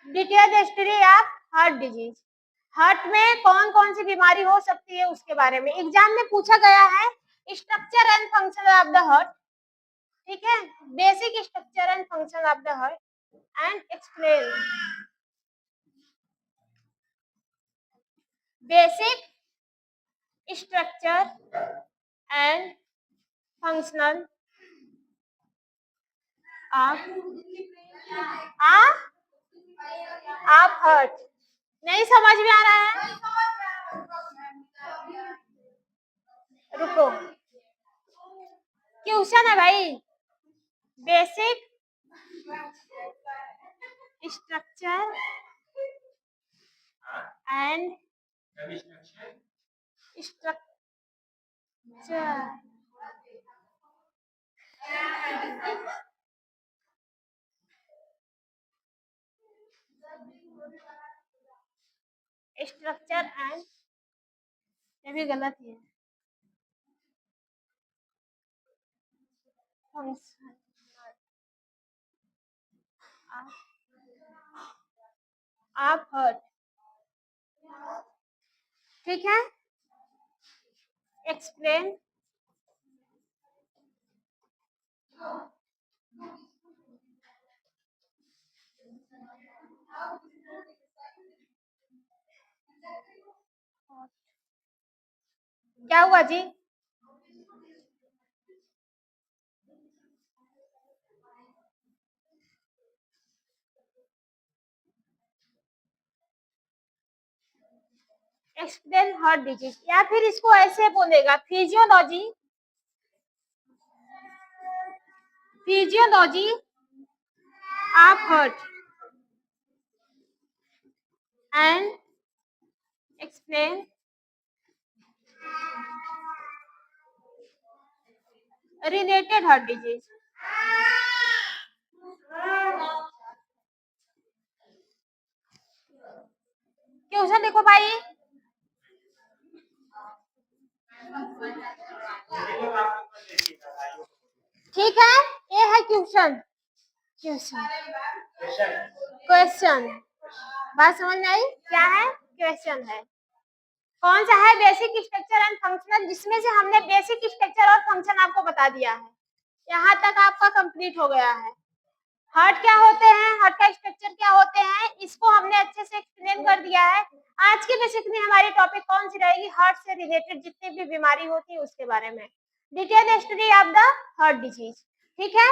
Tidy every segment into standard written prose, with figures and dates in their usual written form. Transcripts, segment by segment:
Detail history of heart disease. Heart में कौन कौन सी बीमारी हो सकती है उसके बारे में एग्जाम में पूछा गया है। Structure and function of the heart, ठीक है, basic structure and function of the heart and explain basic structure and functional of heart. नहीं समझ में आ रहा है? रुको, क्वेश्चन है भाई, basic structure and structure structure and, ये भी गलत ही है, फंक्शन ऑफ हार्ट, ठीक है। एक्सप्लेन क्या हुआ जी? एक्सप्लेन हार्ट डिजीज, या फिर इसको ऐसे बोलेगा physiology, physiology of heart and explain related heart disease. Question देखो भाई, ठीक है, ये है क्वेश्चन, क्वेश्चन बात समझ में आई? क्या है? क्वेश्चन है। कौन सा है? बेसिक स्ट्रक्चर एंड फंक्शनल, जिसमें से हमने बेसिक स्ट्रक्चर और फंक्शन आपको बता दिया है। यहाँ तक आपका कंप्लीट हो गया है। हार्ट क्या होते हैं, हार्ट का स्ट्रक्चर क्या होते हैं, इसको हमने अच्छे से एक्सप्लेन कर दिया है। आज की बेसिकली हमारी टॉपिक कौन सी रहेगी? हार्ट से रिलेटेड जितनी भी बीमारी होती है उसके बारे में, detail history of the heart disease, ठीक है।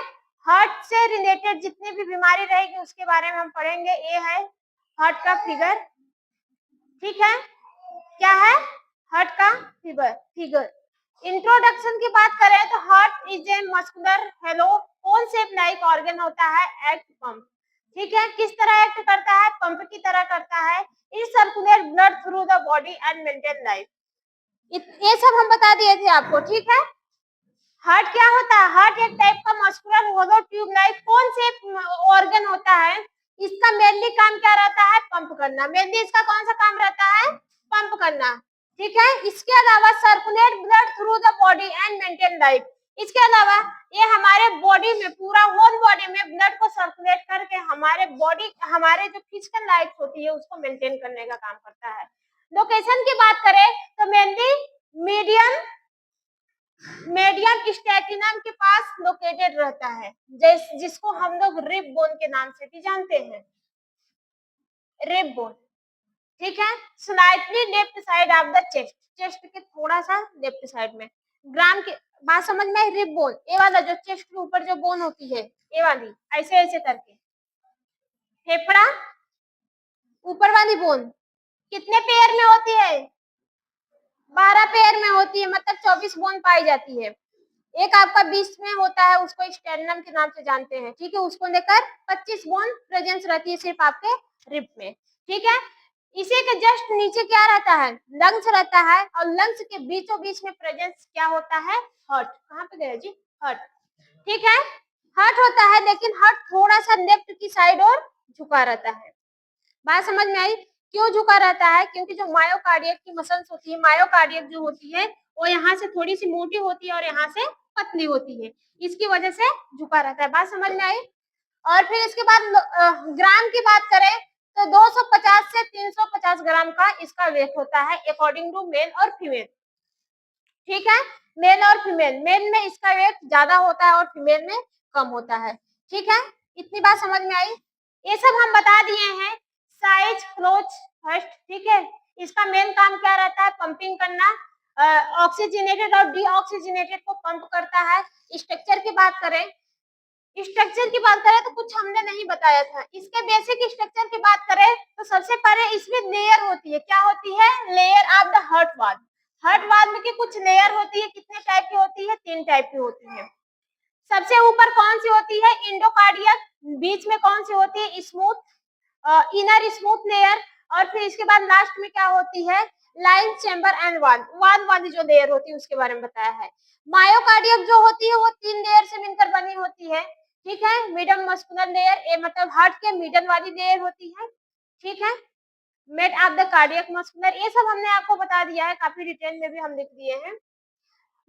हार्ट से रिलेटेड जितनी भी बीमारी रहेगी उसके बारे में हम पढ़ेंगे। ये है हार्ट का फिगर, ठीक है। क्या है? हार्ट का फिगर। इंट्रोडक्शन की बात करें तो heart is a muscular hello cone shape like organ होता है, एक्ट पंप, ठीक है। किस तरह एक्ट करता है? पंप की तरह करता है। It circulate blood through the body and maintain life. ये सब हम बता दिए थे आपको, ठीक है। हार्ट क्या होता है? हार्ट एक टाइप का मस्कुलर होलो ट्यूब लाइक कौन शेप ऑर्गन होता है। इसका मेनली काम क्या रहता है? पंप करना। मेनली इसका कौन सा काम रहता है? पंप करना, ठीक है। इसके अलावा circulate blood through the body and maintain life. इसके अलावा ये हमारे बॉडी में, पूरा होल बॉडी में ब्लड को सर्कुलेट करके हमारे बॉडी, हमारे जो फिजिकल लाइफ होती है उसको मेंटेन करने का काम करता है। लोकेशन की बात करें तो मेनली मीडियम स्टैटिनम के पास लोकेटेड रहता है, जिसको हम लोग रिब बोन के नाम से भी जानते हैं, रिब बोन, ठीक है। Slightly left side of the chest, chest के थोड़ा सा लेफ्ट साइड में। ग्राम की बात समझ में आई? रिब बोन, ये वाला जो चेस्ट के ऊपर जो बोन होती है, ये वाली ऐसे ऐसे करके। फेफड़ा, ऊपर वाली बोन कितने पेयर में होती है? 12 पेयर में होती है, मतलब 24 बोन पाई जाती है। एक आपका बीच में होता है, उसको स्टेरनम के नाम से जानते हैं, ठीक है। उसको लेकर 25 बोन प्रेजेंस रहती है सिर्फ आपके रिब में, ठीक है। इसी के जस्ट नीचे क्या रहता है? लंग्स रहता है, और लंग्स के बीचों बीच में प्रेजेंस क्या होता है? हार्ट। कहाँ पे गया जी? हार्ट, ठीक है। हार्ट होता है, लेकिन हार्ट थोड़ा सा लेफ्ट की साइड और झुका रहता है। बात समझ में आई? क्यों झुका रहता है? क्योंकि जो मायोकार्डियक की मसल्स होती है, मायोकार्डियक जो होती है वो यहाँ से थोड़ी सी मोटी होती है और यहाँ से पतली होती है, इसकी वजह से झुका रहता है। बात समझ में आई? और फिर इसके बाद ग्राम की बात करें तो 250 से 350 ग्राम का इसका वेट होता है अकॉर्डिंग टू मेल और फीमेल। ठीक है, मेल और फीमेल, मेल में इसका वेट ज्यादा होता है और फीमेल में कम होता है। ठीक है, इतनी बात समझ में आई। ये सब हम बता दिए हैं, साइज, क्लोज, फर्स्ट। ठीक है, इसका मेन काम क्या रहता है, पंपिंग करना, ऑक्सीजनेटेड और डीऑक्सीजनेटेड को पंप करता है। स्ट्रक्चर की बात करें, स्ट्रक्चर की बात करें तो कुछ हमने नहीं बताया था। इसके बेसिक स्ट्रक्चर की बात करें तो सबसे पहले इसमें लेयर होती है, क्या होती है, layer of the heart valve. Heart valve में की कुछ लेयर होती है, कितने टाइप की होती है, 3 टाइप की होती है। सबसे ऊपर कौन सी होती है, इंडोकार्डियक, बीच में कौन सी होती है, स्मूथ, इनर स्मूथ लेयर, और फिर इसके बाद लास्ट में क्या होती है, लाइन, चैम्बर एंड वाल वाली जो लेयर होती है उसके बारे में बताया है। मायोकार्डियम जो होती है वो 3 लेयर से मिलकर बनी होती है। ठीक है, मिडल मस्कुलर लेयर, ये मतलब हार्ट के मिडल वाली लेयर होती है। ठीक है, made of the cardiac muscular, ये सब हमने आपको बता दिया है, काफी डिटेल में भी हम लिख दिए हैं।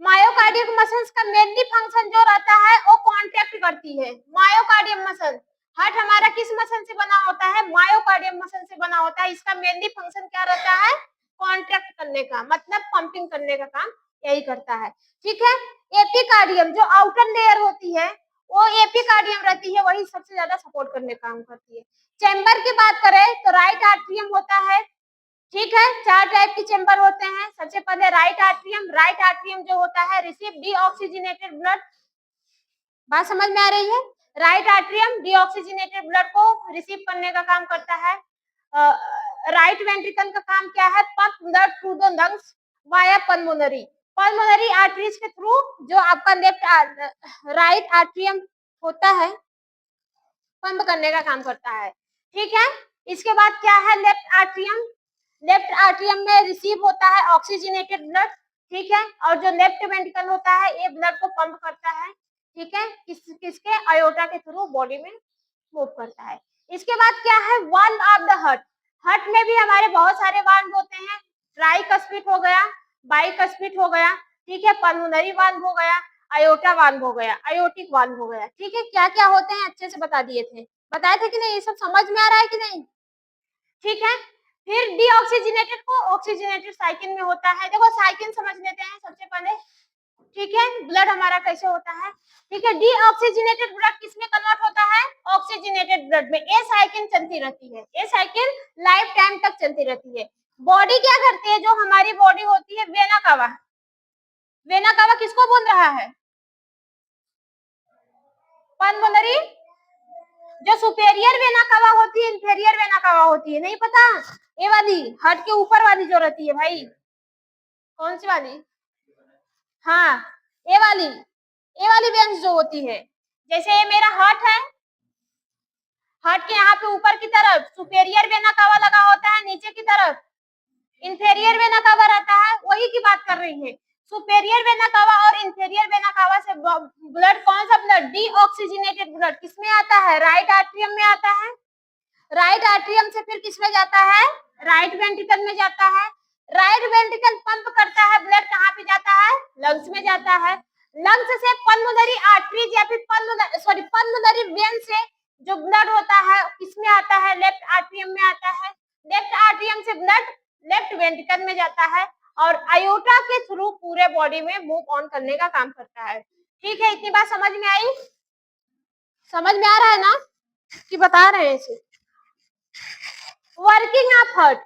मायोकार्डियक मसल्स का मेनली फंक्शन जो रहता है वो कॉन्ट्रैक्ट करती है। मायोकार्डियम मसल, हार्ट हमारा किस मसल से बना होता है, मायोकार्डियम मसल से बना होता है। इसका मेनली फंक्शन क्या रहता है, कॉन्ट्रैक्ट करने का, मतलब पंपिंग करने का काम यही करता है। ठीक है, एपिकार्डियम जो आउटर लेयर होती है वो एपिकार्डियम रहती है, वही सबसे ज्यादा सपोर्ट करने का काम करती है। चैम्बर की बात करें तो राइट आर्ट्रियम होता है। ठीक है, 4 टाइप के चैम्बर होते हैं। सबसे पहले राइट आर्ट्रियम जो होता है रिसीव डीऑक्सीजनेटेड ब्लड, बात समझ में आ रही है, राइट आर्ट्रियम डीऑक्सीजनेटेड ब्लड को रिसीव करने का काम करता है। राइट वेंट्रिकल का काम क्या है, pump blood through the lungs via pulmonary arteries के थ्रू, जो आपका राइट आर्ट्रियम होता है पंप करने का काम करता है। ठीक है, इसके बाद क्या है, लेफ्ट आर्ट्रियम में रिसीव होता है ऑक्सीजनेटेड ब्लड। ठीक है, और जो लेफ्ट वेंट्रिकल होता है ये ब्लड को पंप करता है। ठीक है, किसके, अयोटा के थ्रू बॉडी में मूव करता है। इसके बाद क्या है, valve of the heart, heart में भी हमारे बहुत सारे वाल्व होते हैं। ट्राइकस्पिड हो गया, बाइकस्पिड हो गया, ठीक है, पल्मोनरी वाल्व हो गया, अयोटा वाल्व हो गया, अयोटिक वाल्व हो गया। ठीक है, क्या क्या होते हैं अच्छे से बता दिए थे, बताए थे कि नहीं, ये सब समझ में आ रहा है कि नहीं। ठीक है, फिर डीऑक्सीजनेटेड को ऑक्सीजनेटेड साइकिल में होता है। देखो साइकिल समझ लेते हैं सबसे पहले। ठीक है, ब्लड हमारा कैसे होता है, ठीक है, डीऑक्सीजनेटेड ब्लड किसमें कन्वर्ट होता है, ऑक्सीजनेटेड ब्लड में। ये साइकिल चलती रहती है, ये साइकिल लाइफ टाइम तक चलती रहती है। बॉडी क्या करती है, जो हमारी बॉडी होती है वेना कावा, वेना कावा किसको बोल रहा है, पल्मोनरी, जो सुपेरियर वेना कावा होती है, इंफेरियर वेना कावा होती है, नहीं पता, ये वाली हार्ट के ऊपर वाली जो रहती है भाई, कौन सी वाली, हाँ ये वाली वेन्स जो होती है, जैसे ये मेरा हार्ट है, हार्ट के यहाँ पे ऊपर की तरफ सुपेरियर वेना कावा लगा होता है, नीचे की तरफ इंफेरियर वेना कावा रहता है, वही की बात कर रही है। सुपेरियर वेना कावा और इंफेरियर वेना कावा से ब्लड, कौन सा ब्लड, डीऑक्सीजनेटेड ब्लड किसमें आता है, राइट आर्ट्रियम में आता है। राइट आर्ट्रियम से फिर किसमें जाता है, राइट वेंट्रिकल में जाता है। राइट वेंट्रिकल पंप करता है ब्लड, कहाँ पे जाता है, लंग्स में जाता है। लंग्स से पल्मोनरी आर्टरीज या फिर पल्मोनरी वेन से जो ब्लड होता है किसमें आता है, लेफ्ट आर्ट्रियम में आता है। लेफ्ट आर्ट्रियम से ब्लड लेफ्ट वेंट्रिकल में जाता है और आयोटा के थ्रू पूरे बॉडी में मूव ऑन करने का काम करता है। ठीक है, इतनी बात समझ में आई, समझ में आ रहा है ना कि बता रहे हैं इसे। वर्किंग ऑफ हार्ट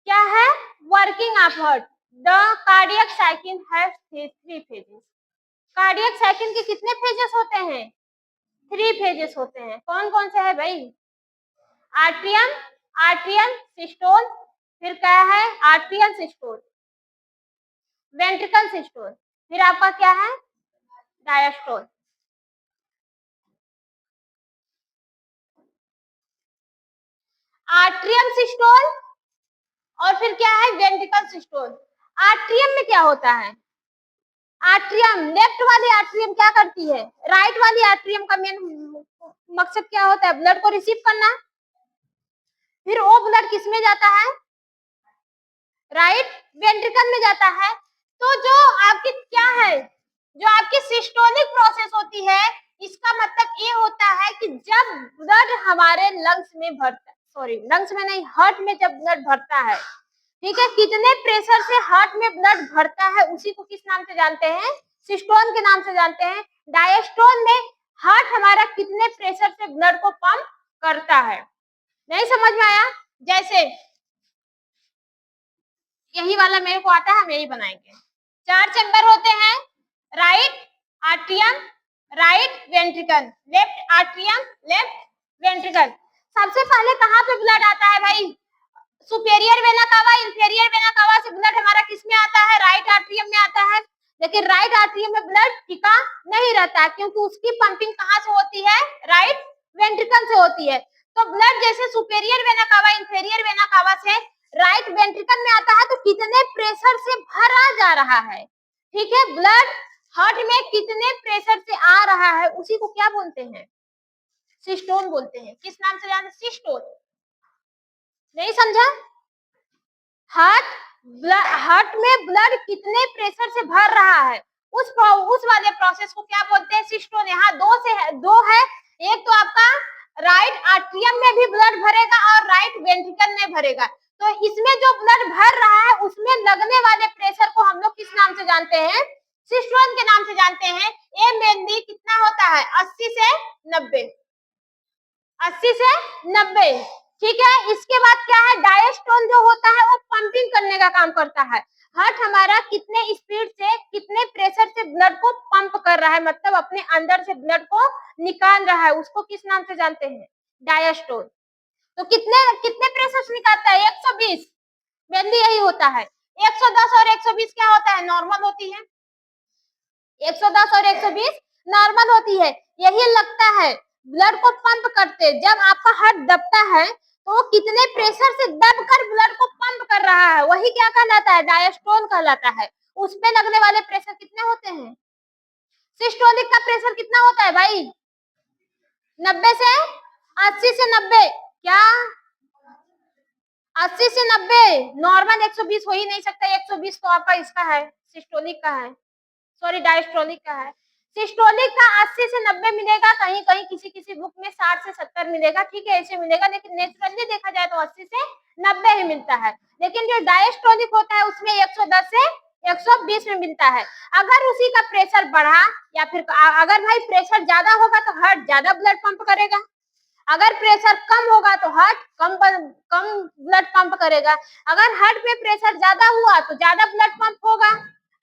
क्या है, working of heart, the cardiac cycle has 3 phases. Cardiac cycle के कितने फेजेस होते हैं, 3 फेजेस होते हैं। कौन कौन से है भाई, आर्ट्रियम, आर्ट्रियल सिस्टोल, फिर क्या है, आर्ट्रियल सिस्टोल, वेंट्रिकल सिस्टोल, फिर आपका क्या है, डायस्टोल। आर्ट्रियम सिस्टोल और फिर क्या है, वेंट्रिकल सिस्टोल। आर्ट्रियम में क्या होता है, आर्ट्रियम, लेफ्ट वाली आर्ट्रियम क्या करती है, राइट वाली आर्ट्रियम का मेन मकसद क्या होता है, ब्लड को रिसीव करना। फिर वो ब्लड किस में जाता है, राइट वेंट्रिकल में जाता है। तो जो आपकी क्या है, जो आपकी सिस्टोलिक प्रोसेस होती है इसका मतलब ये होता है कि जब ब्लड हमारे लंग्स में भरता, सॉरी लंग्स में नहीं, हार्ट में जब ब्लड भरता है, ठीक है, कितने प्रेशर से हार्ट में ब्लड भरता है उसी को किस नाम से जानते हैं? सिस्टोन के नाम से जानते हैं। डायस्टोन में हार्ट हमारा कितने प्रेशर से ब्लड को पंप करता है। नहीं समझ में आया? जैसे यही वाला मेरे को आता है, हम यही बनाएंगे। 4 चैम्बर होते हैं, right atrium, right ventricle, left atrium, left ventricle. सबसे पहले कहाँ पे ब्लड आता है भाई? Superior vena cava, inferior vena cava से ब्लड हमारा किस में आता है? राइट आर्ट्रियम में आता है। लेकिन राइट आर्ट्रियम में ब्लड टिका नहीं रहता क्योंकि उसकी पंपिंग कहाँ से होती है? राइट वेंट्रिकल से होती है। तो ब्लड जैसे superior vena cava, inferior vena cava से राइट वेंट्रिकल में आता है, तो कितने प्रेशर से भरा जा रहा है, ठीक है, ब्लड हार्ट में कितने प्रेशर से आ रहा है, उसी को क्या बोलते हैं? सिस्टोन बोलते हैं। किस नाम से जानते? सिस्टोन। नहीं समझा? हार्ट में ब्लड कितने प्रेशर से भर रहा है, उस वाले प्रोसेस को क्या बोलते हैं? सिस्टोन। यहाँ दो है, एक तो आपका राइट आर्ट्रियम में भी ब्लड भरेगा और राइट वेंट्रिकल में भरेगा। तो इसमें जो ब्लड भर रहा है उसमें लगने वाले प्रेशर को हम लोग किस नाम से जानते हैं? सिस्टोन के नाम से जानते हैं। ये मेनली कितना होता है? 80 से 90, 80 से 90, ठीक है। इसके बाद क्या है? डायस्टोन जो होता है वो पंपिंग करने का काम करता है। हार्ट हमारा कितने स्पीड से, कितने प्रेशर से ब्लड को पंप कर रहा है, मतलब अपने अंदर से ब्लड को निकाल रहा है, उसको किस नाम से जानते हैं? डायस्टोन। तो कितने कितने प्रेशर से निकालता है? 120, मेनली यही होता है। 110 और 120 क्या होता है? नॉर्मल होती है। 110 और 120 नॉर्मल होती है। यही लगता है ब्लड को पंप करते, जब आपका हार्ट दबता है तो वो कितने प्रेशर से दबकर ब्लड को पंप कर रहा है, वही क्या कहलाता है? डायस्टोल कहलाता है। उस पे लगने वाले प्रेशर कितने होते हैं? सिस्टोलिक का प्रेशर कितना होता है भाई? 90 से 80 से 90, क्या 80 से 90? नॉर्मल 120 हो ही नहीं सकता। 120 तो आपका इसका है, सिस्टोलिक का है, सॉरी डायस्टोलिक का है। सिस्टोलिक का 80 से 90 मिलेगा, कहीं कहीं किसी किसी बुक में 60 से 70 मिलेगा, ठीक है, ऐसे मिलेगा, लेकिन नेचुरली देखा जाए तो 80 से 90 ही मिलता है। लेकिन जो डायस्टोलिक होता है उसमें 110 से 120 में मिलता है। अगर उसी का प्रेशर बढ़ा या फिर अगर भाई प्रेशर ज्यादा होगा तो हार्ट ज्यादा ब्लड पंप करेगा, अगर प्रेशर कम होगा तो हार्ट कम ब्लड पंप करेगा। अगर हार्ट पे प्रेशर ज्यादा हुआ तो ज्यादा ब्लड पंप होगा,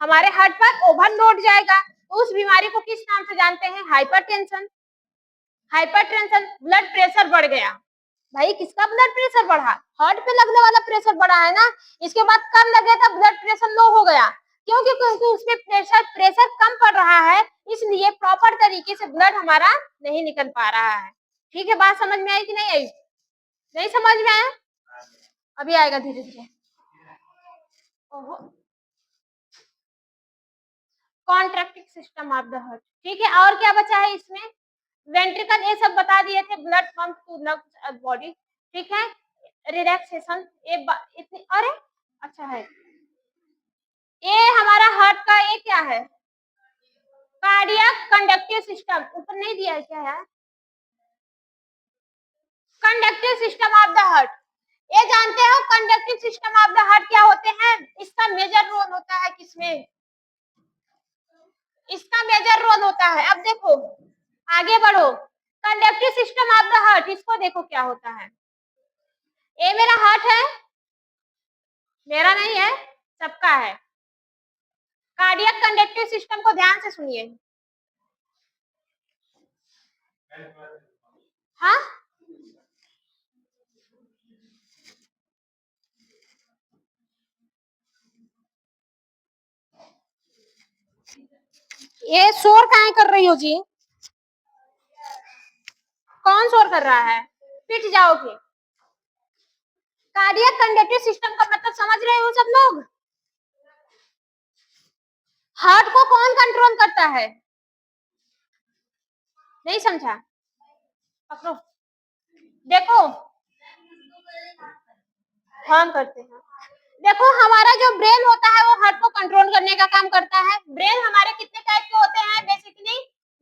हमारे हार्ट पर ओवरलोड जाएगा, तो उस बीमारी को किस नाम से जानते हैं? हाइपरटेंशन। हाइपरटेंशन, ब्लड प्रेशर बढ़ गया भाई, किसका ब्लड प्रेशर बढ़ा? हार्ट पे लगने वाला प्रेशर बढ़ा है ना। इसके बाद कम लगे तो ब्लड प्रेशर लो हो गया, क्योंकि उसमें प्रेशर कम पड़ रहा है, इसलिए प्रॉपर तरीके से ब्लड हमारा नहीं निकल पा रहा है। ठीक है, बात समझ में आई कि नहीं आई? नहीं समझ में आया? अभी आएगा धीरे धीरे। Contracting system of the heart, ठीक है। और क्या बचा है इसमें? वेंट्रिकल, ये सब बता दिए थे, blood pump to lungs body, ठीक है। रिलैक्सेशन, ये इतनी, अरे अच्छा है, ये हमारा हार्ट का ये क्या है? कार्डियक कंडक्टिव सिस्टम, ऊपर नहीं दिया है क्या यार? Conductive system of the heart, ये जानते हो conductive system of the heart क्या होते हैं? इसका मेजर रोल होता है किसमें? इसका मेजर रोल होता है, अब देखो आगे बढ़ो, conductive system of the heart, इसको देखो क्या होता है। ये मेरा हार्ट है, मेरा नहीं है, सबका है। कार्डियक कंडक्टिव सिस्टम को ध्यान से सुनिए। हाँ, ये शोर काहे कर रही हो जी? कौन शोर कर रहा है? पिट जाओगे। कार्डियक कंडक्टिव सिस्टम का मतलब समझ रहे हो सब लोग? हार्ट को कौन कंट्रोल करता है? नहीं समझा? पकड़ो, देखो हम करते हैं। देखो हमारा जो ब्रेन होता है वो हार्ट को कंट्रोल करने का काम करता है। ब्रेन हमारे कितने टाइप के होते हैं बेसिकली?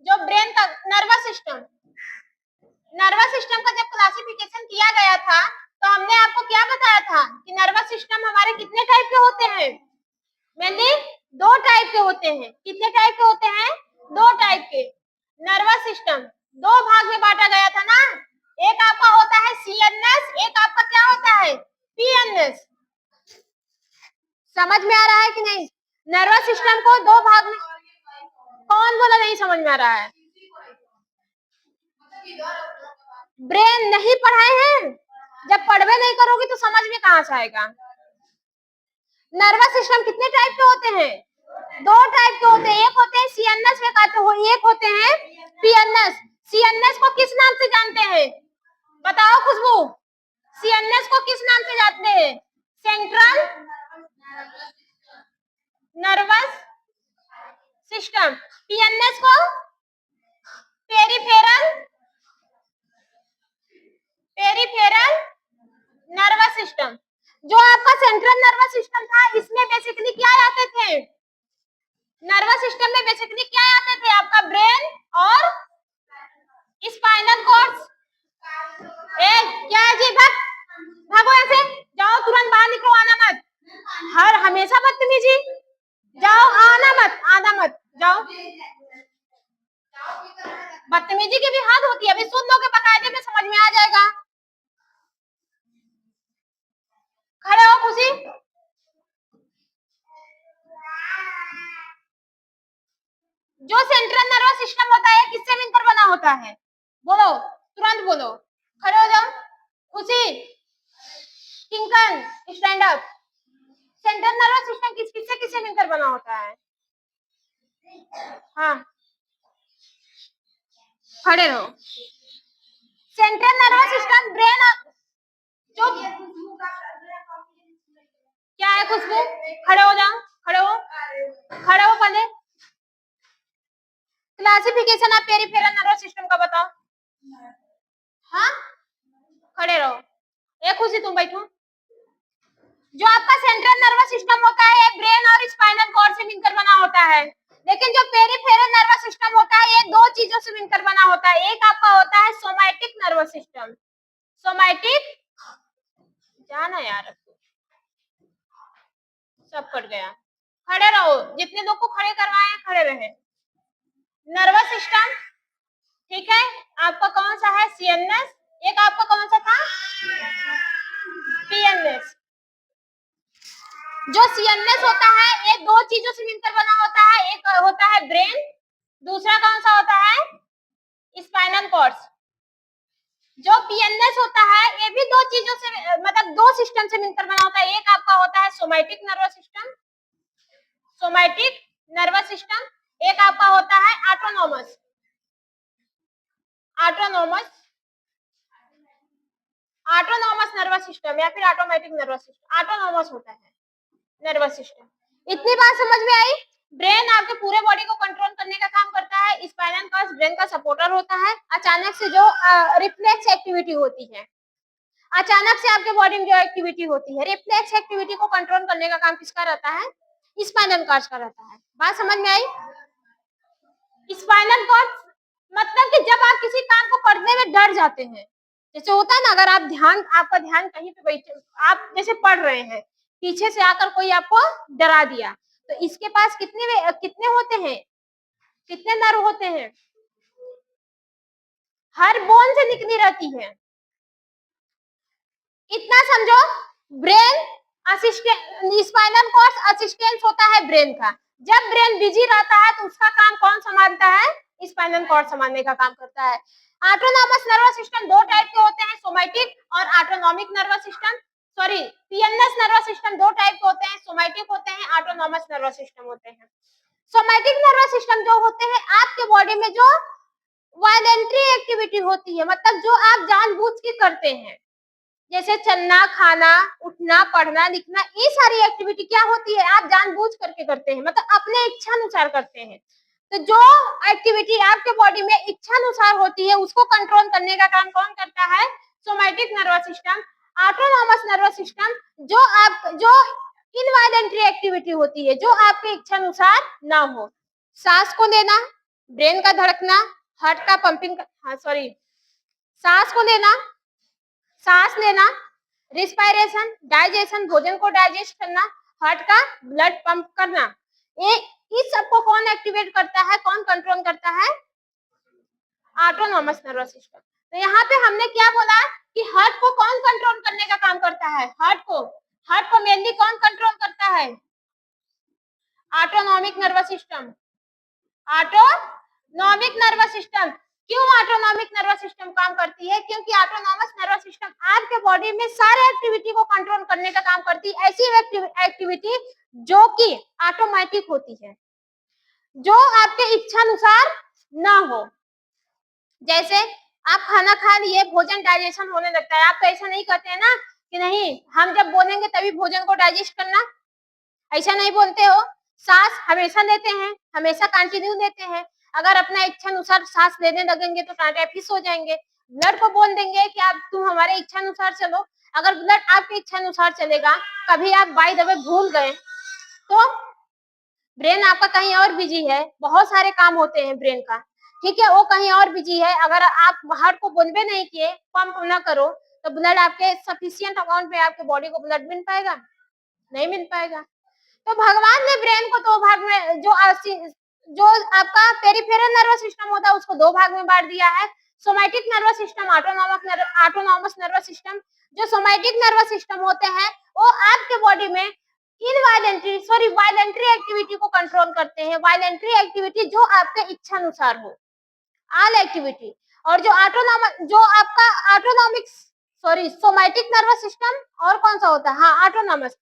जो ब्रेन का नर्वस सिस्टम का जब क्लासिफिकेशन किया गया था तो हमने आपको क्या बताया था कि नर्वस सिस्टम हमारे कितने टाइप के होते हैं? मैंने 2 टाइप के होते हैं। कितने टाइप के होते हैं? 2 टाइप के। नर्वस सिस्टम 2 भाग में बांटा गया था ना, एक आपका होता है सीएनएस, एक आपका क्या होता है? पीएनएस। समझ में आ रहा है कि नहीं? नर्वस सिस्टम को 2 भाग में, कौन बोला नहीं समझ में आ रहा है? ब्रेन नहीं पढ़ाए हैं? जब पढ़वे नहीं करोगी तो समझ में कहां से आएगा? नर्वस सिस्टम कितने टाइप के होते हैं? 2 टाइप के होते हैं, एक होते हैं सीएनएस में कहते हो, एक होते हैं पीएनएस। सीएनएस को किस नाम से जानते हैं? बताओ खुशबू, सीएनएस को किस नाम से जानते हैं? Central nervous system. पीएनएस को पेरिफेरल नर्वस सिस्टम। जो आपका सेंट्रल नर्वस सिस्टम था, इसमें बेसिकली क्या आते थे? नर्वस सिस्टम में बेसिकली क्या आते थे? आपका ब्रेन और स्पाइनल कॉर्ड। क्या है जी? भागो ऐसे, जाओ तुरंत बाहर निकलो, आना मत। हर हमेशा बदतमीजी, जाओ, आना मत जाओ। बदतमीजी की भी हद होती है, अभी सुन लोगे बकायदे में समझ में आ जाएगा। खड़े हो खुशी। जो सेंट्रल नर्वस सिस्टम होता है किससे मिलकर बना होता है? बोलो, तुरंत बोलो। खड़े हो जाओ। खुशी, किंकन, stand up. Central nervous system किससे मिलकर बना होता है? हाँ, खड़े रहो। सेंट्रल नर्वस सिस्टम ब्रेन जो क्या है खुशबू? खड़े हो जाओ, खड़े हो पहले। क्लासिफिकेशन आप पेरिफेरल नर्वस सिस्टम का बताओ। हाँ, खड़े रहो। एक खुशी तुम बैठो। जो आपका सेंट्रल नर्वस सिस्टम होता है ब्रेन और स्पाइनल कॉर्ड से मिलकर बना होता है, लेकिन जो पेरिफेरल नर्वस सिस्टम होता है ये 2 चीजों से मिलकर बना होता है। एक आपका होता है सोमैटिक नर्वस सिस्टम। सोमैटिक, जाना यार, सब कट गया। खड़े रहो, जितने लोग को खड़े करवाए हैं खड़े रहे। नर्वस सिस्टम, ठीक है, आपका कौन सा है? सीएनएस। एक आपका कौन सा था? पीएनएस। जो सीएनएस होता है ये 2 चीजों से मिलकर बना होता है, एक होता है ब्रेन, दूसरा कौन सा होता है? Spinal cord. जो पीएनएस होता है ये भी 2 चीजों से, मतलब 2 सिस्टम से मिलकर बना होता है। एक आपका होता है सोमैटिक नर्वस सिस्टम, एक आपका होता है ऑटोनॉमस नर्वस सिस्टम या फिर ऑटोमेटिक नर्वस सिस्टम। ऑटोनॉमस होता है नर्वस सिस्टम। इतनी बात समझ में आई? ब्रेन आपके पूरे बॉडी को कंट्रोल करने का काम करता है, स्पाइनल कॉर्ड ब्रेन का सपोर्टर होता है। अचानक से जो रिफ्लेक्स एक्टिविटी होती है, अचानक से आपके बॉडी में जो एक्टिविटी होती है, रिफ्लेक्स एक्टिविटी को कंट्रोल करने का काम किसका रहता है? स्पाइनल कॉर्ड का रहता है। बात समझ में आई? स्पाइनल कॉर्ड मतलब कि जब आप किसी काम को करने में डर जाते हैं, जैसे होता है ना, अगर आपका ध्यान कहीं पे बैठे, आप जैसे पढ़ रहे हैं, पीछे से आकर कोई आपको डरा दिया, तो इसके पास कितने होते हैं? कितने नर्व होते हैं? हर बोन से निकली रहती है। इतना समझो, ब्रेन स्पाइनल कॉर्ड असिस्टेंस होता है ब्रेन का। जब ब्रेन बिजी रहता है तो उसका काम कौन संभालता है? स्पाइनल कॉर्ड संभालने का काम करता है। ऑटोनॉमस नर्वस सिस्टम 2 टाइप के होते हैं, सोमैटिक और autonomic nervous system. Sorry, PNS nervous system 2 type के होते हैं, सोमैटिक होते हैं, ऑटोनॉमस नर्वस सिस्टम होते हैं। सोमैटिक नर्वस सिस्टम जो होते हैं आपके बॉडी में जो वायलेंटरी एक्टिविटी होती है, मतलब जो आप जानबूझ के करते हैं, जैसे चलना, खाना, उठना, पढ़ना, लिखना, ये सारी एक्टिविटी क्या होती है? आप जानबूझ करके करते हैं, मतलब अपने इच्छा अनुसार करते हैं। तो जो एक्टिविटी आपके बॉडी में इच्छा अनुसार होती है उसको कंट्रोल करने का काम कौन करता है? Somatic nervous system. Autonomous nervous system जो इनवायलेंटरी एक्टिविटी होती है, जो आपके इच्छा अनुसार ना हो, सांस को लेना, ब्रेन का धड़कना, हार्ट का पंपिंग, हाँ सॉरी, सांस को लेना, सांस लेना, रिस्पायरेशन, डाइजेशन, भोजन को डाइजेस्ट करना, हार्ट का ब्लड पंप करना, ये इस सबको कौन एक्टिवेट करता है, कौन कंट्रोल करता है? Autonomous nervous system. तो यहाँ पे हमने क्या बोला कि हार्ट को कौन कंट्रोल करने का काम करता है? हार्ट को मेनली कौन कंट्रोल करता है? Autonomic nervous system. Autonomic nervous system. क्यों ऑटोनॉमिक नर्वस सिस्टम काम करती है? क्योंकि ऑटोनॉमस नर्वस सिस्टम आपके बॉडी में सारे एक्टिविटी को कंट्रोल करने का काम करती है, ऐसी एक्टिविटी जो कि ऑटोमेटिक होती है, जो आपके इच्छानुसार ना हो। जैसे आप खाना खा लिए, भोजन डाइजेशन होने लगता है, आप तो ऐसा नहीं करते हैं ना कि नहीं हम जब बोलेंगे तभी भोजन को डाइजेस्ट करना, ऐसा नहीं बोलते हो। सांस हमेशा लेते हैं, हमेशा कंटिन्यू लेते हैं, अगर अपना इच्छा अनुसार सांस लेने लगेंगे तो टाइफिस हो जाएंगे। ब्लड को बोल देंगे कि आप तुम हमारे इच्छा अनुसार चलो, अगर ब्लड आपके इच्छा अनुसार चलेगा, कभी आप बाय द वे भूल गए तो ब्रेन आपका कहीं और बिजी है, बहुत सारे काम होते हैं ब्रेन का, ठीक है, वो कहीं और बिजी है, अगर आप हार्ट को बोलबे नहीं किए, पंप ना करो, तो ब्लड आपके सफिशिएंट अमाउंट में आपके बॉडी को ब्लड मिल पाएगा? नहीं मिल पाएगा। तो भगवान ने ब्रेन को दो भाग में, जो आपका पेरिफेरल नर्वस सिस्टम होता है उसको दो भाग में बांट दिया है, somatic nervous system, autonomous nervous system. जो सोमैटिक नर्वस सिस्टम होते हैं वो आपके बॉडी में वायलेंट्री एक्टिविटी को कंट्रोल करते हैं, वायलेंट्री एक्टिविटी जो आपके इच्छा अनुसार हो, ऑल एक्टिविटी। और जो आपका सोमैटिक नर्वस सिस्टम, और कौन सा होता है? हाँ ऑटोनॉमस,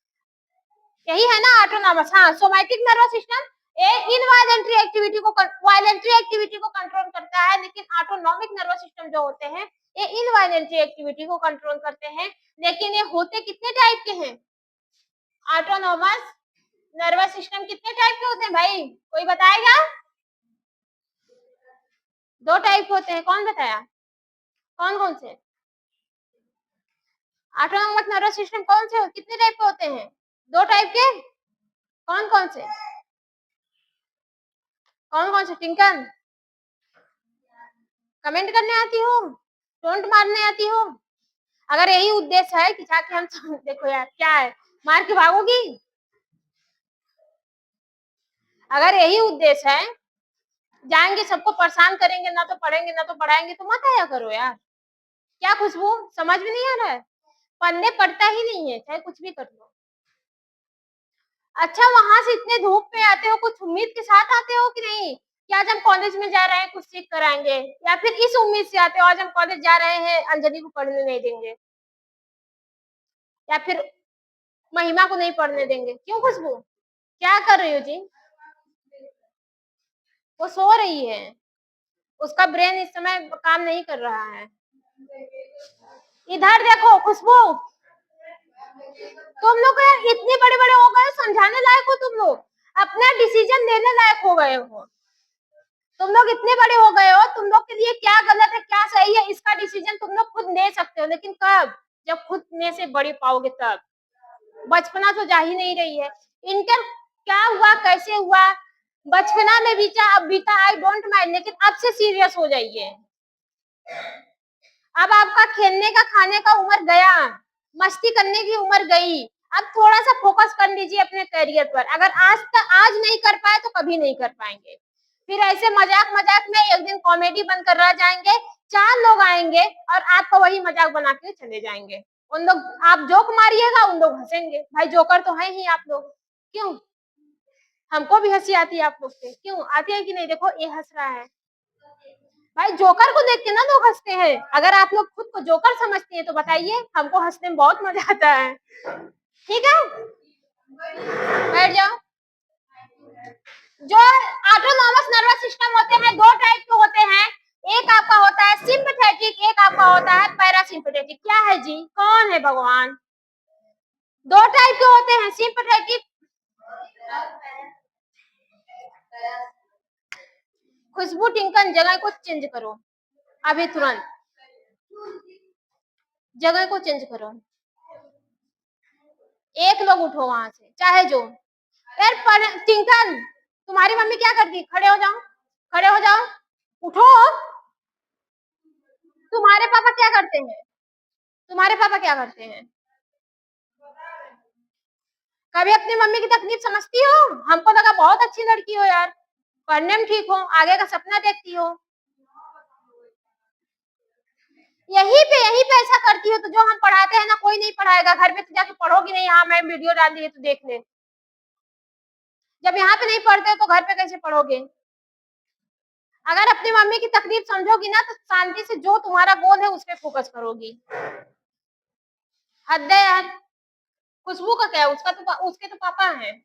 यही है ना ऑटोनॉमस। हाँ, सोमैटिक नर्वस सिस्टम वायलेंट्री एक्टिविटी को कंट्रोल करता है, लेकिन ऑटोनॉमिक नर्वस सिस्टम जो होते हैं ये इनवायलेंट्री एक्टिविटी को कंट्रोल करते हैं। लेकिन ये होते कितने टाइप के हैं? ऑटोनॉमस नर्वस सिस्टम कितने टाइप के होते हैं भाई, कोई बताएगा? दो टाइप होते हैं, कौन बताया? कौन कौन से? ऑटोनॉमस नर्वस सिस्टम कौन से कितने टाइप के होते हैं? दो टाइप के, कौन कौन से? कौन कौन से टिंकन? कमेंट करने आती हो, टोंट मारने आती हो? अगर यही उद्देश्य है कि जाके हम देखो यार क्या है, मार के भागोगी? अगर यही उद्देश्य है, जाएंगे सबको परेशान करेंगे, ना तो पढ़ेंगे ना तो पढ़ाएंगे, तो मत आया करो यार। क्या खुशबू, समझ में नहीं आ रहा है? पढ़ने पड़ता ही नहीं है, चाहे कुछ भी कर लो। अच्छा, वहां से इतने धूप में आते हो, कुछ उम्मीद के साथ आते हो कि नहीं कि आज हम कॉलेज में जा रहे हैं कुछ सीख कर आएंगे, या फिर इस उम्मीद से आते हो आज हम कॉलेज जा रहे हैं अंजलि को पढ़ने नहीं देंगे, या फिर महिमा को नहीं पढ़ने देंगे? क्यों खुशबू, क्या कर रही हो जी? वो सो रही है, उसका ब्रेन इस समय काम नहीं कर रहा है। इधर देखो खुशबू, तुम लोग यार इतने बड़े बड़े हो गए, समझाने लायक हो तुम लोग, अपना डिसीजन लेने लायक हो गए हो, तुम लोग इतने बड़े हो गए हो, तुम लोग के लिए क्या गलत है क्या सही है इसका डिसीजन तुम लोग खुद ले सकते हो, लेकिन कब? जब खुद में से बड़ी पाओगे तब। बचपना तो जा ही नहीं रही है। इंटर क्या हुआ, कैसे हुआ, बचपना में बीता आई डोंट माइंड, लेकिन अब से सीरियस हो जाइए। अब आपका खेलने का खाने का उम्र गया, मस्ती करने की उम्र गई, अब थोड़ा सा फोकस कर लीजिए अपने करियर पर। अगर आज नहीं कर पाए तो कभी नहीं कर पाएंगे, फिर ऐसे मजाक मजाक में एक दिन कॉमेडी बनकर रह जाएंगे, 4 लोग आएंगे और आपको वही मजाक बना के चले जाएंगे। उन लोग, आप जोक मारिएगा उन लोग हंसेंगे, भाई जोकर तो है ही आप लोग। क्यों? हमको भी हंसी आती है आप लोग से, क्यों आती है कि नहीं? देखो ये हंस रहा है, भाई जोकर को देख के ना लोग हंसते हैं। अगर आप लोग खुद को जोकर समझती हैं तो बताइए, हमको हंसने में बहुत मजा आता है। ठीक है, बैठ जाओ। जो ऑटोनॉमस नर्वस सिस्टम होते हैं दो टाइप के होते हैं, एक आपका होता है सिंपैथेटिक, एक आपका होता है पैरासिम्पैथेटिक। क्या है जी, कौन है भगवान? दो टाइप के होते हैं, सिंपैथेटिक। खुशबू टिंकन, जगह को चेंज करो अभी तुरंत, जगह को चेंज करो। एक लोग उठो वहां से, चाहे जो यार टिंकन, तुम्हारी मम्मी क्या करती? खड़े हो जाओ, खड़े हो जाओ, उठो। तुम्हारे पापा क्या करते हैं? तुम्हारे पापा क्या करते हैं? कभी अपनी मम्मी की तकलीफ समझती हो? हमको लगा बहुत अच्छी लड़की हो यार, पढ़ने में ठीक हो, आगे का सपना देखती हो, यहीं पे ऐसा करती हो। तो जो हम पढ़ाते हैं ना, कोई नहीं पढ़ाएगा। घर पे तो जाके पढ़ोगी नहीं, हाँ मैं वीडियो डाल दी है तो देख ले। जब यहाँ पे नहीं पढ़ते तो घर पे कैसे पढ़ोगे? अगर अपनी मम्मी की तकलीफ समझोगी ना, तो शांति से जो तुम्हारा गोल है उस पर फोकस करोगी। हद है यार। खुशबू का क्या है? उसके तो पापा हैं,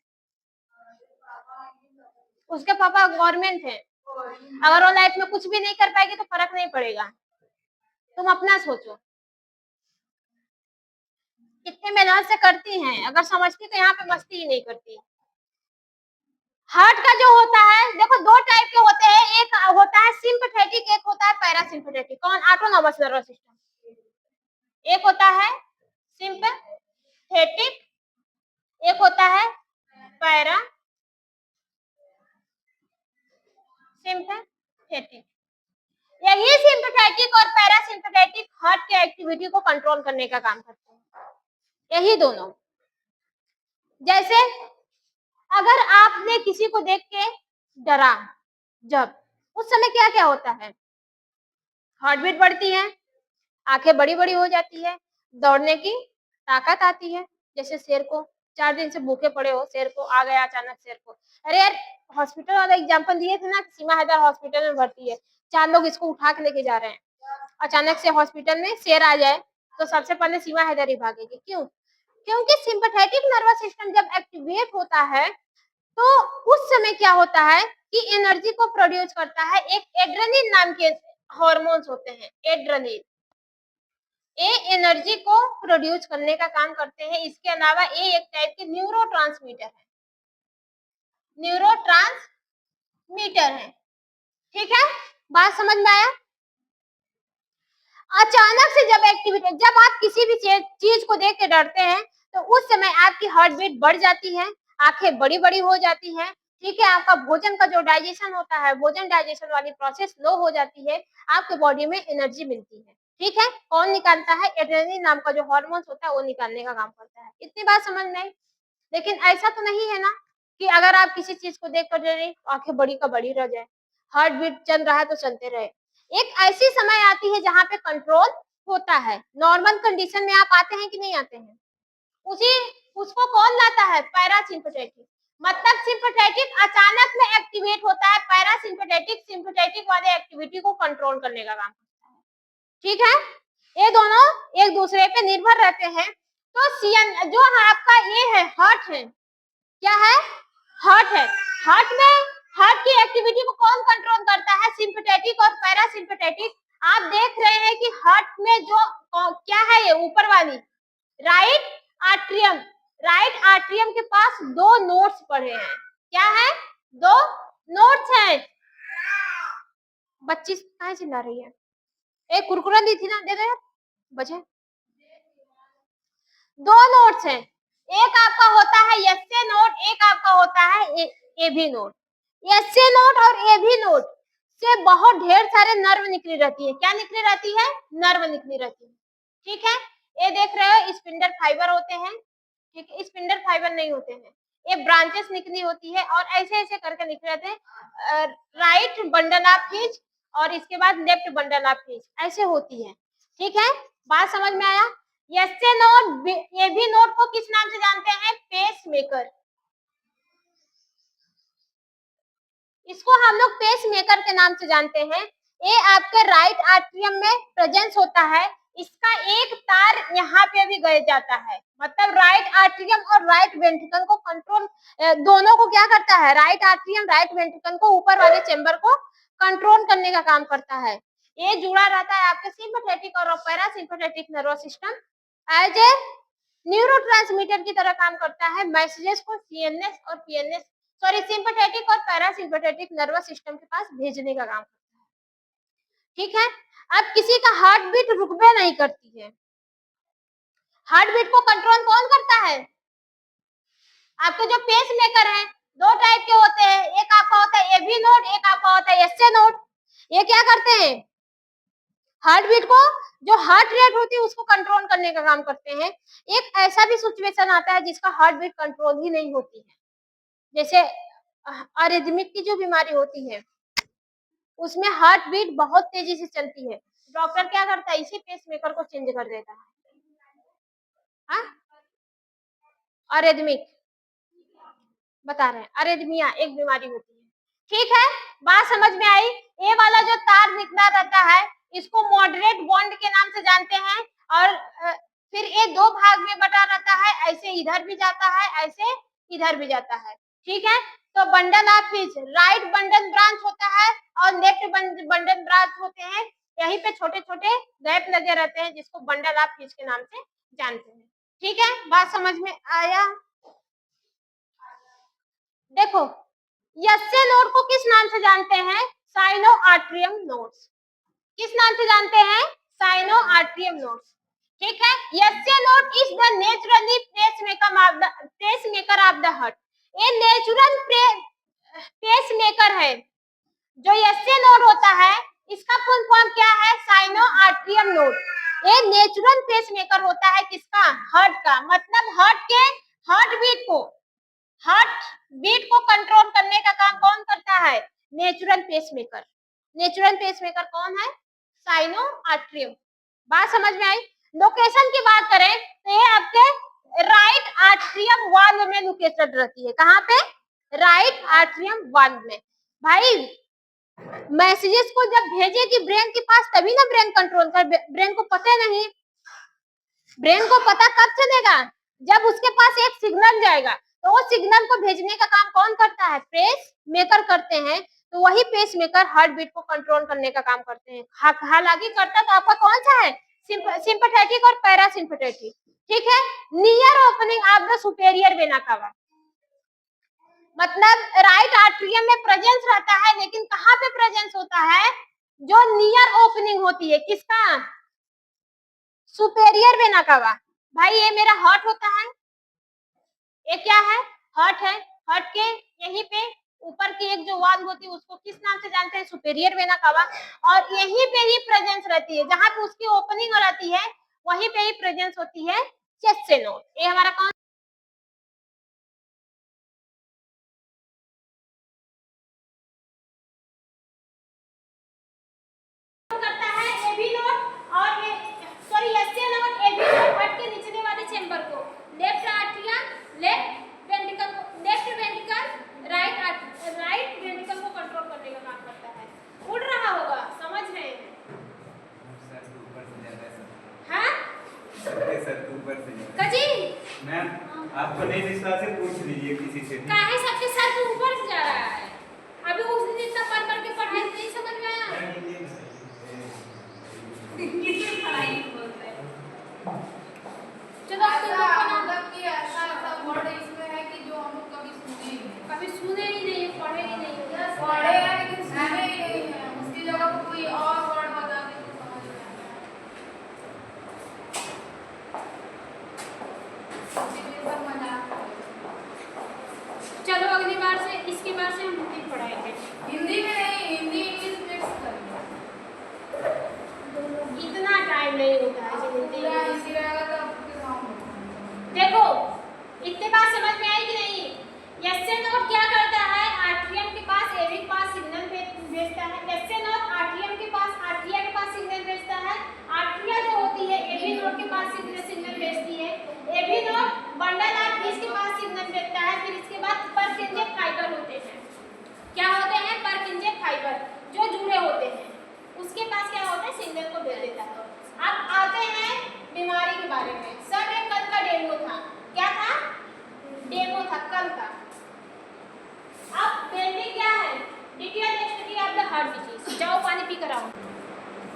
उसके पापा गवर्नमेंट है। अगर वो लाइफ में कुछ भी नहीं कर पाएगी तो फर्क नहीं पड़ेगा। तुम अपना सोचो, कितने मेहनत से करती हैं। अगर समझती तो यहाँ पे मस्ती ही नहीं करती। हार्ट का जो होता है, देखो दो टाइप के होते हैं, एक होता है सिंपैथेटिक, एक होता है पैरासिम्पैथेटिक। कौन? Autonomous nervous system. एक होता है सिंपैथेटिक, एक होता है पैरा सिंपैथेटिक। यही सिंपैथेटिक और पैरासिम्पैथेटिक हार्ट के एक्टिविटी को कंट्रोल करने का काम करते हैं, यही दोनों। जैसे अगर आपने किसी को देख के डरा, जब उस समय क्या क्या होता है? हार्ट बीट बढ़ती है, आंखें बड़ी बड़ी हो जाती है, दौड़ने की ताकत आती है। जैसे शेर को 4 दिन से भूखे पड़े हो, शेर को आ गया अचानक शेर को। अरे यार, हॉस्पिटल वाला एग्जांपल दिए थे ना, सीमा हैदर हॉस्पिटल में भर्ती है, 4 लोग इसको उठा के लेके जा रहे हैं, अचानक से हॉस्पिटल में शेर आ जाए तो सबसे पहले सीमा हैदर ही भागेगी। क्यों? क्योंकि सिंपैथेटिक नर्वस सिस्टम जब एक्टिवेट होता है तो उस समय क्या होता है कि एनर्जी को प्रोड्यूस करता है। एक एड्रेनलिन नाम के हार्मोन्स होते हैं, एड्रेनलिन। ये एनर्जी को प्रोड्यूस करने का काम करते हैं। इसके अलावा ये एक टाइप के न्यूरोट्रांसमीटर है, न्यूरोट्रांसमीटर है। ठीक है, बात समझ में आया? अचानक से जब एक्टिविटी, जब आप किसी भी चीज को देख के डरते हैं तो उस समय आपकी हार्ट बीट बढ़ जाती है, आंखें बड़ी बड़ी हो जाती हैं। ठीक है, आपका भोजन का जो डाइजेशन होता है, भोजन डाइजेशन वाली प्रोसेस स्लो हो जाती है, आपके बॉडी में एनर्जी मिलती है। ठीक है, कौन निकालता है? एड्रेनलिन नाम का जो हार्मोन होता है वो निकालने का काम करता है। इतनी बात समझ में आई? लेकिन ऐसा तो नहीं है ना कि अगर आप किसी चीज को देख कर डरे, आंखें बड़ी का बड़ी रह जाए, हार्ट बीट चल रहा है तो चलते रहे। एक ऐसी समय आती है जहां पे कंट्रोल होता है। नॉर्मल कंडीशन में आप आते हैं कि नहीं आते हैं? उसी उसको कौन लाता है? पैरासिम्पैथेटिक। मतलब सिंपैथेटिक अचानक में एक्टिवेट होता है, पैरासिम्पैथेटिक सिंपैथेटिक वाले एक्टिविटी को कंट्रोल करने का काम करता है। ठीक है, ये दोनों एक दूसरे पे निर्भर रहते हैं। तो सीएन जो आपका ये है हार्ट है, क्या है? हार्ट है। हार्ट में हार्ट की एक्टिविटी को कौन कंट्रोल करता है? सिंपैथेटिक और पैरासिम्पैथेटिक। आप देख रहे हैं कि हार्ट में जो क्या है, ये ऊपर वाली राइट आर्ट्रियम, राइट आर्ट्रियम के पास 2 नोड्स पड़े हैं। क्या है? 2 नोड्स हैं। बच्ची कहाँ चिल्ला रही है? एक कुरकुरा दी थी ना, दे दो यार, बचे 2 नोड्स हैं। एक आपका होता है एसए नोड, एक आपका होता है एबी नोड। एसए नोड और एबी नोड से बहुत ढेर सारे नर्व निकली रहती है। क्या निकली रहती है? नर्व निकली रहती है। ठीक है, ये देख रहे हो स्पिंडल फाइबर होते हैं। ठीक है, स्पिंडल फाइबर नहीं होते हैं, ये ब्रांचेस निकली होती है और ऐसे ऐसे करके निकले रहते हैं। राइट बंडल ऑफ हिज और इसके बाद लेफ्ट बंडल ऑफ हिज, ऐसे होती है। ठीक है, बात समझ में आया? एसए नोड एबी नोड को किस नाम से जानते हैं? Pacemaker. इसको हम लोग पेस मेकर के नाम से जानते हैं। ये आपके राइट आर्ट्रियम में प्रेजेंस होता है। इसका एक तार यहाँ पे भी गए जाता है, मतलब राइट आर्ट्रियम और राइट वेंट्रिकल को कंट्रोल, दोनों को क्या करता है? राइट आर्ट्रियम राइट वेंट्रिकल को, ऊपर वाले चेंबर को कंट्रोल करने का काम करता है। ये जुड़ा रहता है आपके सिंपैथेटिक और parasympathetic nervous system, as a neurotransmitter की तरह काम करता है। मैसेजेस को सीएनएस और पीएनएस, सॉरी सिंपैथेटिक और पैरासिम्पैथेटिक नर्वस सिस्टम के पास भेजने का काम करता है। ठीक है, अब किसी का हार्ट बीट रुकबे नहीं करती है। हार्ट बीट को कंट्रोल कौन करता है? आपके जो पेस मेकर है, दो टाइप के होते हैं, एक आपका होता है एवी नोड, एक आपका होता है एसए नोड। ये क्या करते हैं, हार्ट बीट को, जो हार्ट रेट होती है उसको कंट्रोल करने का काम करते हैं। एक ऐसा भी सिचुएशन आता है जिसका हार्ट बीट कंट्रोल ही नहीं होती है, जैसे अरिथमिक की जो बीमारी होती है उसमें हार्ट बीट बहुत तेजी से चलती है, डॉक्टर क्या करता है, इसी पेसमेकर को चेंज कर देता है। हाँ, अरिथमिक बता रहे हैं, अरिथमिया एक बीमारी होती है। ठीक है, बात समझ में आई। ये वाला जो तार निकला रहता है इसको मॉडरेट बॉन्ड के नाम से जानते हैं, और फिर ये दो भाग में बटा रहता है, ऐसे इधर भी जाता है, ऐसे इधर भी जाता है। ठीक है, तो bundle of his right bundle branch होता है और लेफ्ट बंडल ब्रांच होते हैं, यहीं पे छोटे छोटे गैप लगे रहते हैं जिसको बंडल ऑफ हिज के नाम से जानते हैं। ठीक है, बात समझ में आया। देखो, एसए नोड को किस नाम से जानते हैं, साइनो आर्ट्रियम नोड्स। किस नाम से जानते हैं, साइनो आर्ट्रियम नोड्स। ठीक है, SA node is the naturally pacemaker of the heart. ये नेचुरल पेसमेकर है। जो एसए नोड होता है इसका फुल फॉर्म क्या है, साइनो आर्ट्रियम नोड। ये नेचुरल पेसमेकर होता है किसका, हार्ट का, मतलब हार्ट बीट को कंट्रोल करने का काम कौन करता है, नेचुरल पेसमेकर। नेचुरल पेसमेकर कौन है, साइनो आर्ट्रियम। बात समझ में आई। लोकेशन की बात करें तो ये आपके राइट आर्ट्रियम वाल्व में लोकेटेड रहती है। कहाँ पे, राइट आर्ट्रियम वाल्व में। भाई मैसेजेस को जब भेजेगी ब्रेन के पास तभी ना ब्रेन कंट्रोल कर, ब्रेन को पता नहीं, ब्रेन को पता कब चलेगा, जब उसके पास एक सिग्नल जाएगा, तो वो सिग्नल को भेजने का काम कौन करता है, पेस मेकर करते हैं। तो वही पेस मेकर हार्ट बीट को कंट्रोल करने का काम करते हैं। हालांकि करता तो आपका कौन सा है, सिंपैथेटिक और पैरासिम्पैथेटिक। ठीक है, near opening of the superior vena cava, मतलब राइट आर्ट्रियम में प्रेजेंस रहता है, लेकिन कहाँ पे प्रेजेंस होता है, जो नियर ओपनिंग होती है किसका, सुपेरियर वेना कावा। भाई ये मेरा हार्ट होता है, ये क्या है, हार्ट है। हार्ट के यहीं पे ऊपर की एक जो वाल्व होती है उसको किस नाम से जानते हैं, सुपेरियर वेना कावा। और यहीं पे ही प्रेजेंस रहती है, जहां पे उसकी ओपनिंग रहती है वहीं पे ही प्रेजेंस होती है चेस्ट से नोड। ये हमारा कौन करता है, एबी नोड और ये sorry SA node, AV node heart के निचले वाले चेंबर को, लेफ्ट आर्ट्रियम, लेफ्ट वेंट्रिकल को, लेफ्ट वेंट्रिकल राइट वेंट्रिकल को कंट्रोल करने का काम करता है। उड़ रहा होगा, समझ रहे हैं। हाँ कजी मैम आपको नहीं विश्वास है, पूछ लीजिए किसी से। काहे सबके सर के ऊपर से जा रहा है, अभी उस दिन इतना पढ़ पढ़ के पढ़ाई नहीं समझ में आया। कितनी पढ़ाई बोलते हैं, चलो मतलब कि ऐसा वर्ड इसमें है कि जो हम लोग कभी सुने ही नहीं, पढ़े ही नहीं, पढ़े हैं लेकिन सुने ही नहीं है। उसकी जगह पर कोई और वर्ड बता दे तो समझ में आ जाए। चलो अगली बार से, इसके बाद से हम हिंदी पढ़ाएंगे। हिंदी में नहीं, हिंदी इंग्लिश मिक्स करेंगे। इतना टाइम नहीं होता है जो हिंदी इसी रहेगा तो आपके काम देखो, इतने बात समझ में आई कि नहीं। एसए नोड क्या करता है, आर्ट्रियम के पास एवी के पास सिग्नल भेजता है। एसए नोड आर्ट्रियम के पास, आर्ट्रिया के पास सिग्नल भेजता है। आर्ट्रिया जो होती है एवी नोड के पास सिग्नल भेजती है। AV node bundle of His के पास सिग्नल भेजता है। फिर इसके बाद परकिंजे फाइबर होते हैं। क्या होते हैं, परकिंजे फाइबर जो जुड़े होते हैं, उसके पास क्या होता है, सिग्नल को भेज देता है। अब आते हैं बीमारी के बारे में। सर एक कल का डेमो था, क्या था, डेमो था कल का। अब बेल्डिंग क्या है, detail history of the heart disease. जाओ पानी पी कर आओ।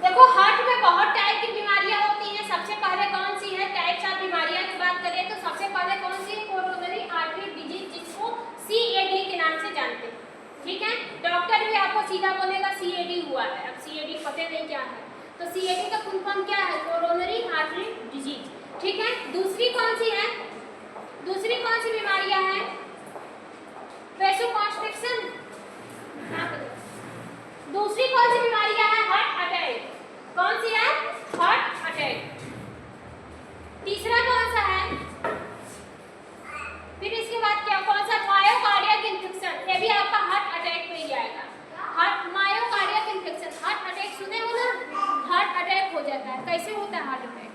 देखो हार्ट में बहुत टाइप की बीमारियां होती हैं। सबसे पहले कौन सी है, टाइप्स ऑफ बीमारियां की बात करें तो सबसे पहले कौन सी, कोरोनरी आर्टरी डिजीज, जिसको सीएडी के नाम से जानते हैं। ठीक है, डॉक्टर भी आपको सीधा बोलेगा सीएडी हुआ है। अब सीएडी पता नहीं क्या है, तो सीएडी का फुल फॉर्म क्या है, कोरोनरी आर्टरी डिजीज। ठीक है, दूसरी कौन सी है, दूसरी कौन सी बीमारियां हैं, वैसोकॉन्स्ट्रिक्शन। दूसरी कौन सी बीमारी है? Heart attack. कौन सी है? Heart attack. तीसरा कौन सा है? फिर इसके बाद क्या कौन सा? Myocardial infection. ये भी आपका हार्ट अटैक में ही आएगा। Heart myocardial infection. Heart attack सुने हो ना? हार्ट अटैक हो जाता है। कैसे होता है हार्ट अटैक?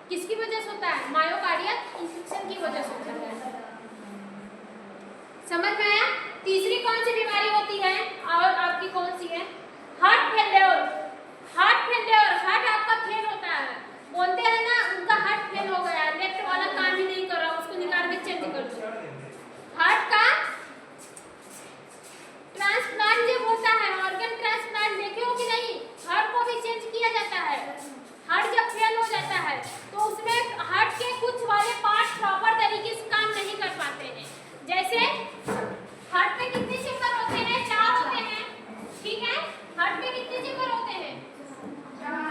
किसकी वजह से होता है? मायोकार्डियक इन्फेक्शन की वजह से होता है। समझ में आया? तीसरी कौन सी बीमारी होती है और आपकी कौन सी है? Heart failure. Heart failure, heart आपका फेल होता है। बोलते हैं ना उनका हार्ट फेल हो गया, लेफ्ट वाला काम ही नहीं कर रहा, उसको निकाल के चेंज कर दो। हार्ट का ट्रांसप्लांट जब होता है, ऑर्गन ट्रांसप्लांट देखे हो कि नहीं? हार्ट को भी चेंज किया जाता है। हार्ट जब फेल हो जाता है तो उसमें हार्ट के कुछ वाले पार्ट प्रॉपर तरीके से काम नहीं कर पाते हैं। जैसे हार्ट में कितने चेम्बर होते हैं? 4 होते हैं, ठीक है? हार्ट में कितने चेम्बर होते हैं? 4।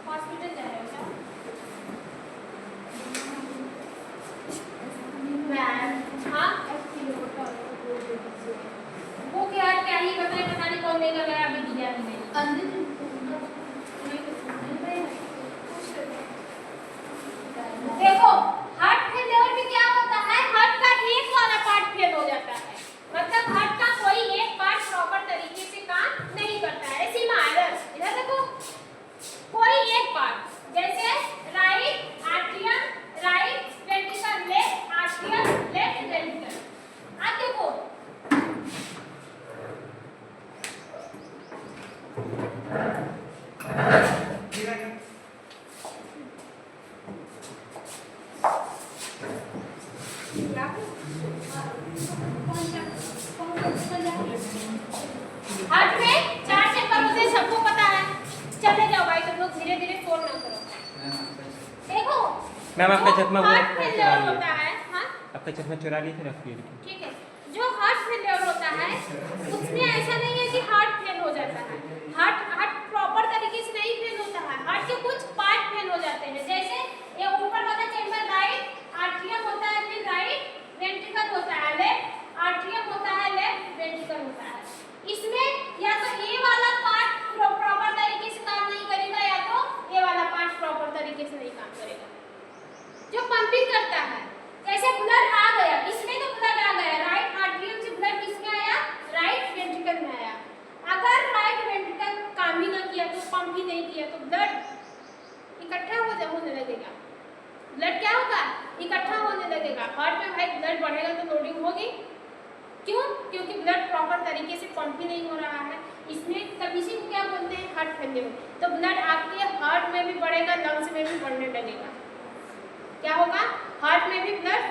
हॉस्पिटल जा रहे हो क्या? हाँ वो क्या ही बताए, पता नहीं कौन लेकर गया अभी दिया नहीं। देखो हार्ट फेल्योर में क्या होता है? हार्ट का एक वाला पार्ट फेल हो जाता है, मतलब हार्ट का कोई एक पार्ट प्रॉपर तरीके से काम नहीं करता है। ऐसी मायरस इधर देखो, कोई एक पार्ट, जैसे right atrium, right ventricle, left atrium, left ventricle. अब देखो हार्ट में 4 चेम्बर होते हैं, सबको पता है। चले जाओ भाई तुम लोग, धीरे धीरे फोन ना करो। देखो मैम आपका चश्मा वो हार्ट फेल्योर होता है, हाँ आपका चश्मा चुरा लिए थे रखिए। ठीक है। जो हार्ट फेल्योर होता है उसमें ऐसा नहीं है कि हार्ट फेल हो जाता है। हार्ट प्रॉपर तरीके से नहीं फेल होता है, हार्ट के कुछ पार्ट फेल हो जाते हैं। जैसे ये ऊपर वाला चेम्बर राइट आर्टरियम होता है, फिर राइट वेंट्रिकल होता है, लेफ्ट आर्टरियम होता है, लेफ्ट वेंट्रिकल होता है। इसमें या तो ए वाला पार्ट प्रॉपर तरीके से काम नहीं करेगा, या तो ए वाला पार्ट प्रॉपर तरीके से नहीं काम करेगा। जो पंपिंग करता है, जैसे ब्लड आ गया, इसमें तो ब्लड आ गया, राइट आर्टरियम से ब्लड किसमें आया? राइट वेंट्रिकल में आया। अगर राइट वेंट्रिकल काम ही ना किया तो, पंप ही नहीं किया तो ब्लड इकट्ठा होने लगेगा। ब्लड क्या होगा? इकट्ठा होने लगेगा। हार्ट में भाई ब्लड बढ़ेगा तो लोडिंग होगी। क्यों? क्योंकि ब्लड प्रॉपर तरीके से पंप ही नहीं हो रहा है। इसमें तब इसी को क्या बोलते हैं? Heart failure. तो ब्लड आपके हार्ट में भी बढ़ेगा, लंग्स में भी बढ़ने लगेगा। क्या होगा? हार्ट में भी ब्लड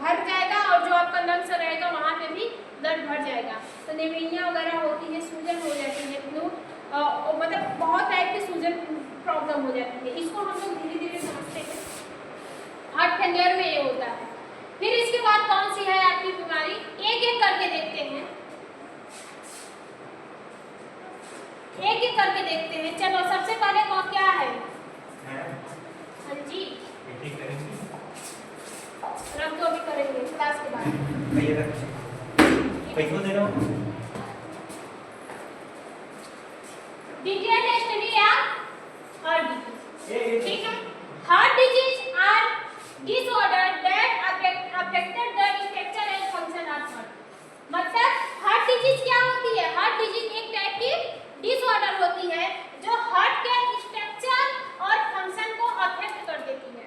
भर जाएगा और जो आपका लंग्स रहेगा वहाँ पे भी ब्लड भर जाएगा। तो निमोनिया वगैरह होती है, सूजन हो जाती है, फ्लू मतलब बहुत टाइप की सूजन प्रॉब्लम हो जाती है। इसको हम लोग धीरे धीरे समझते हैं। हार्ट फेल्योर में ये होता है। फिर इसके बाद कौन सी है आपकी बीमारी? एक एक करके देखते हैं, एक एक करके देखते हैं। चलो सबसे पहले कौन क्या है? हाँ जी रख दो, अभी करेंगे क्लास के बाद। पैसों दे रहा हूँ। Detail study of heart disease, ठीक है? Heart disease are disorder that affected the structure and function of heart. मतलब हार्ट डिजीज क्या होती है? हार्ट डिजीज एक टाइप की डिसऑर्डर होती है जो हार्ट के स्ट्रक्चर और फंक्शन को अफेक्ट कर देती है।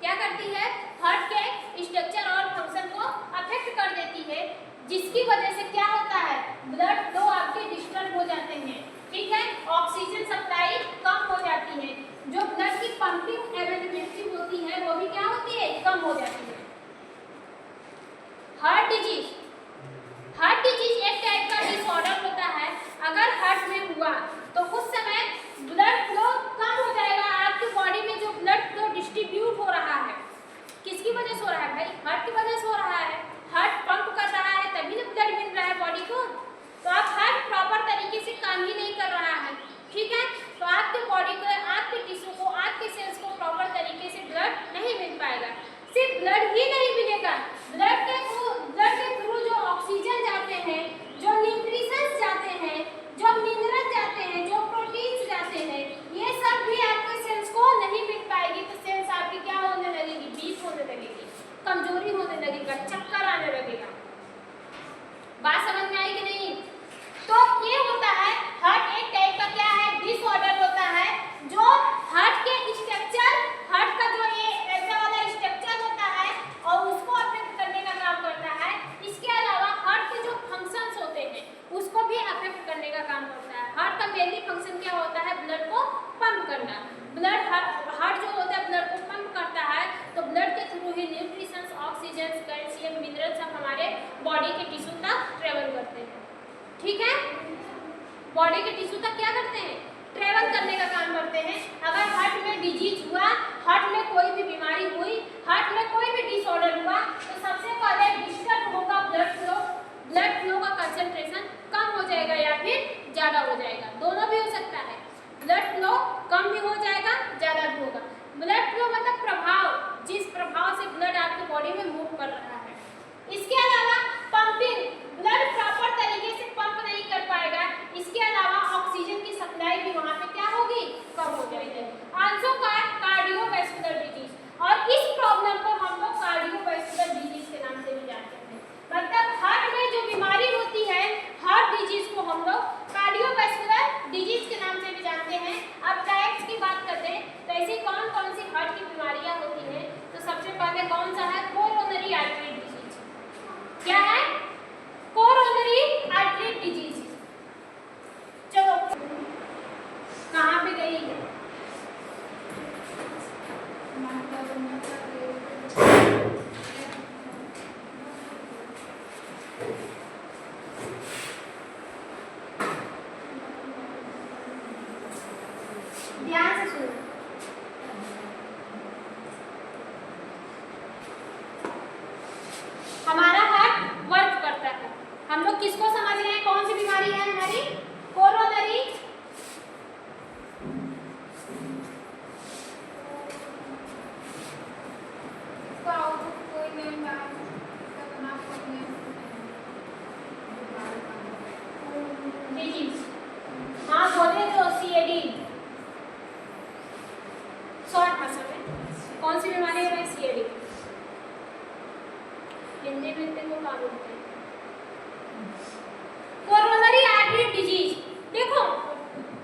क्या करती है? हार्ट के स्ट्रक्चर और फंक्शन को अफेक्ट कर देती है, जिसकी वजह से क्या होता है? ब्लड फ्लो आपके डिस्टर्ब हो जाते हैं, ठीक है? ऑक्सीजन सप्लाई कम हो जाती है, जो ब्लड की पंपिंग एबिलिटी होती है वो भी क्या होती है? कम हो जाती है। हार्ट डिजीज, हार्ट डिजीज एक टाइप का डिसऑर्डर होता है। अगर हार्ट में हुआ तो उस समय ब्लड फ्लो कम हो जाएगा। आपकी बॉडी में जो ब्लड फ्लो डिस्ट्रीब्यूट हो रहा है, किसकी वजह से हो रहा है भाई? हार्ट की वजह से हो रहा है। हार्ट पंप कर रहा है तभी तो ब्लड मिल रहा है बॉडी को। तो आप हार्ट प्रॉपर तरीके से काम ही ब्लड ही नहीं मिलेगा। ब्लड के थ्रू जो ऑक्सीजन जाते हैं, जो न्यूट्रिशंस जाते हैं, जो मिनरल जाते हैं, जो प्रोटीन्स जाते हैं, ये सब भी आपके सेल्स को नहीं मिल पाएगी तो सेल्स आपकी क्या होने लगेगी, वीक होने लगेगी, कमजोरी होने लगेगा, चक्कर आने लगेगा। बात समझ में आई कि नहीं? तो ये होता है हार्ट एक टाइप का क्या है, डिसऑर्डर होता है जो हार्ट के स्ट्रक्चर, हार्ट का जो ये ऐसा वाला स्ट्रक्चर होता है और उसको अफेक्ट करने का काम करता है। इसके अलावा हार्ट के जो फंक्शंस होते हैं उसको भी अफेक्ट करने का काम करता है। हार्ट का मेनली फंक्शन क्या होता है, ब्लड को पंप करना। ब्लड हार्ट जो होता है ब्लड को पंप करता है, तो ब्लड के थ्रू ही न्यूट्रिशंस, ऑक्सीजन, कैल्शियम, मिनरल्स सब हमारे बॉडी के टिश्यू तक ट्रेवल करते हैं। ठीक है, बॉडी के टिश्यू तक क्या करते हैं, ट्रेवल करने का काम करते हैं। अगर हार्ट में डिजीज हुआ, हार्ट में कोई भी बीमारी हुई, हार्ट में कोई भी डिसऑर्डर हुआ, तो सबसे पहले डिस्टर्ब होगा ब्लड फ्लो। ब्लड फ्लो का कंसंट्रेशन कम हो जाएगा या फिर ज़्यादा हो जाएगा, दोनों भी हो सकता है। ब्लड फ्लो कम भी हो जाएगा, ज़्यादा भी होगा। ब्लड फ्लो मतलब प्रभाव, जिस प्रभाव से ब्लड आपकी बॉडी में मूव कर रहा है। इसके अलावा पंपिंग, ब्लड प्रॉपर तरीके से पंप नहीं कर पाएगा। इसके अलावा ऑक्सीजन की सप्लाई भी वहाँ पे क्या होगी, कम हो जाएगी। आल्सो कार्डियोवैस्कुलर डिजीज, और इस प्रॉब्लम को हम लोग कार्डियोवैस्कुलर डिजीज के नाम से भी जानते हैं। मतलब हार्ट में जो बीमारी होती है, हार्ट डिजीज को हम लोग कार्डियोवैस्कुलर डिजीज के नाम से भी जानते हैं। अब टाइप्स की बात करते हैं तो ऐसी कौन कौन सी हार्ट की बीमारियां होती हैं, तो सबसे पहले कौन सा है, कोरोनरी आर्टरी डिजीज। क्या है, कोरोनरी आर्टरी डिजीज। चलो कहाँ पे गई, ध्यान से सुनो। हमारा हार्ट वर्क करता है, हम लोग किसको समझ रहे हैं, कौन सी बीमारी है हमारी, कोरोनरी डिजीज। हाँ बोले तो CAD, शॉर्ट भाषा में कौन सी बीमारी है, CAD। हिंदी में इतने को क्या बोलते हैं, कोरोनरी आर्टरी डिजीज। देखो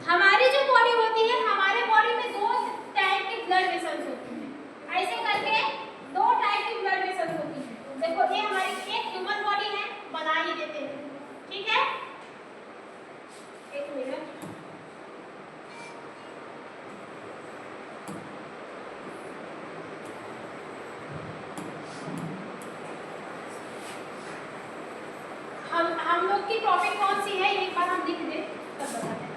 हमारी जो बॉडी होती है, हमारे बॉडी में दो टाइप के ब्लड वेसल्स होती हैं। ऐसे करके दो टाइप की ब्लड वेसल्स होती हैं। देखो ये हमारी एक ह्यूमन बॉडी है, बना ही देते हैं, ठीक है, एक मिनट। हम लोग की टॉपिक कौन सी है, एक बार हम लिख दें तब बताते हैं।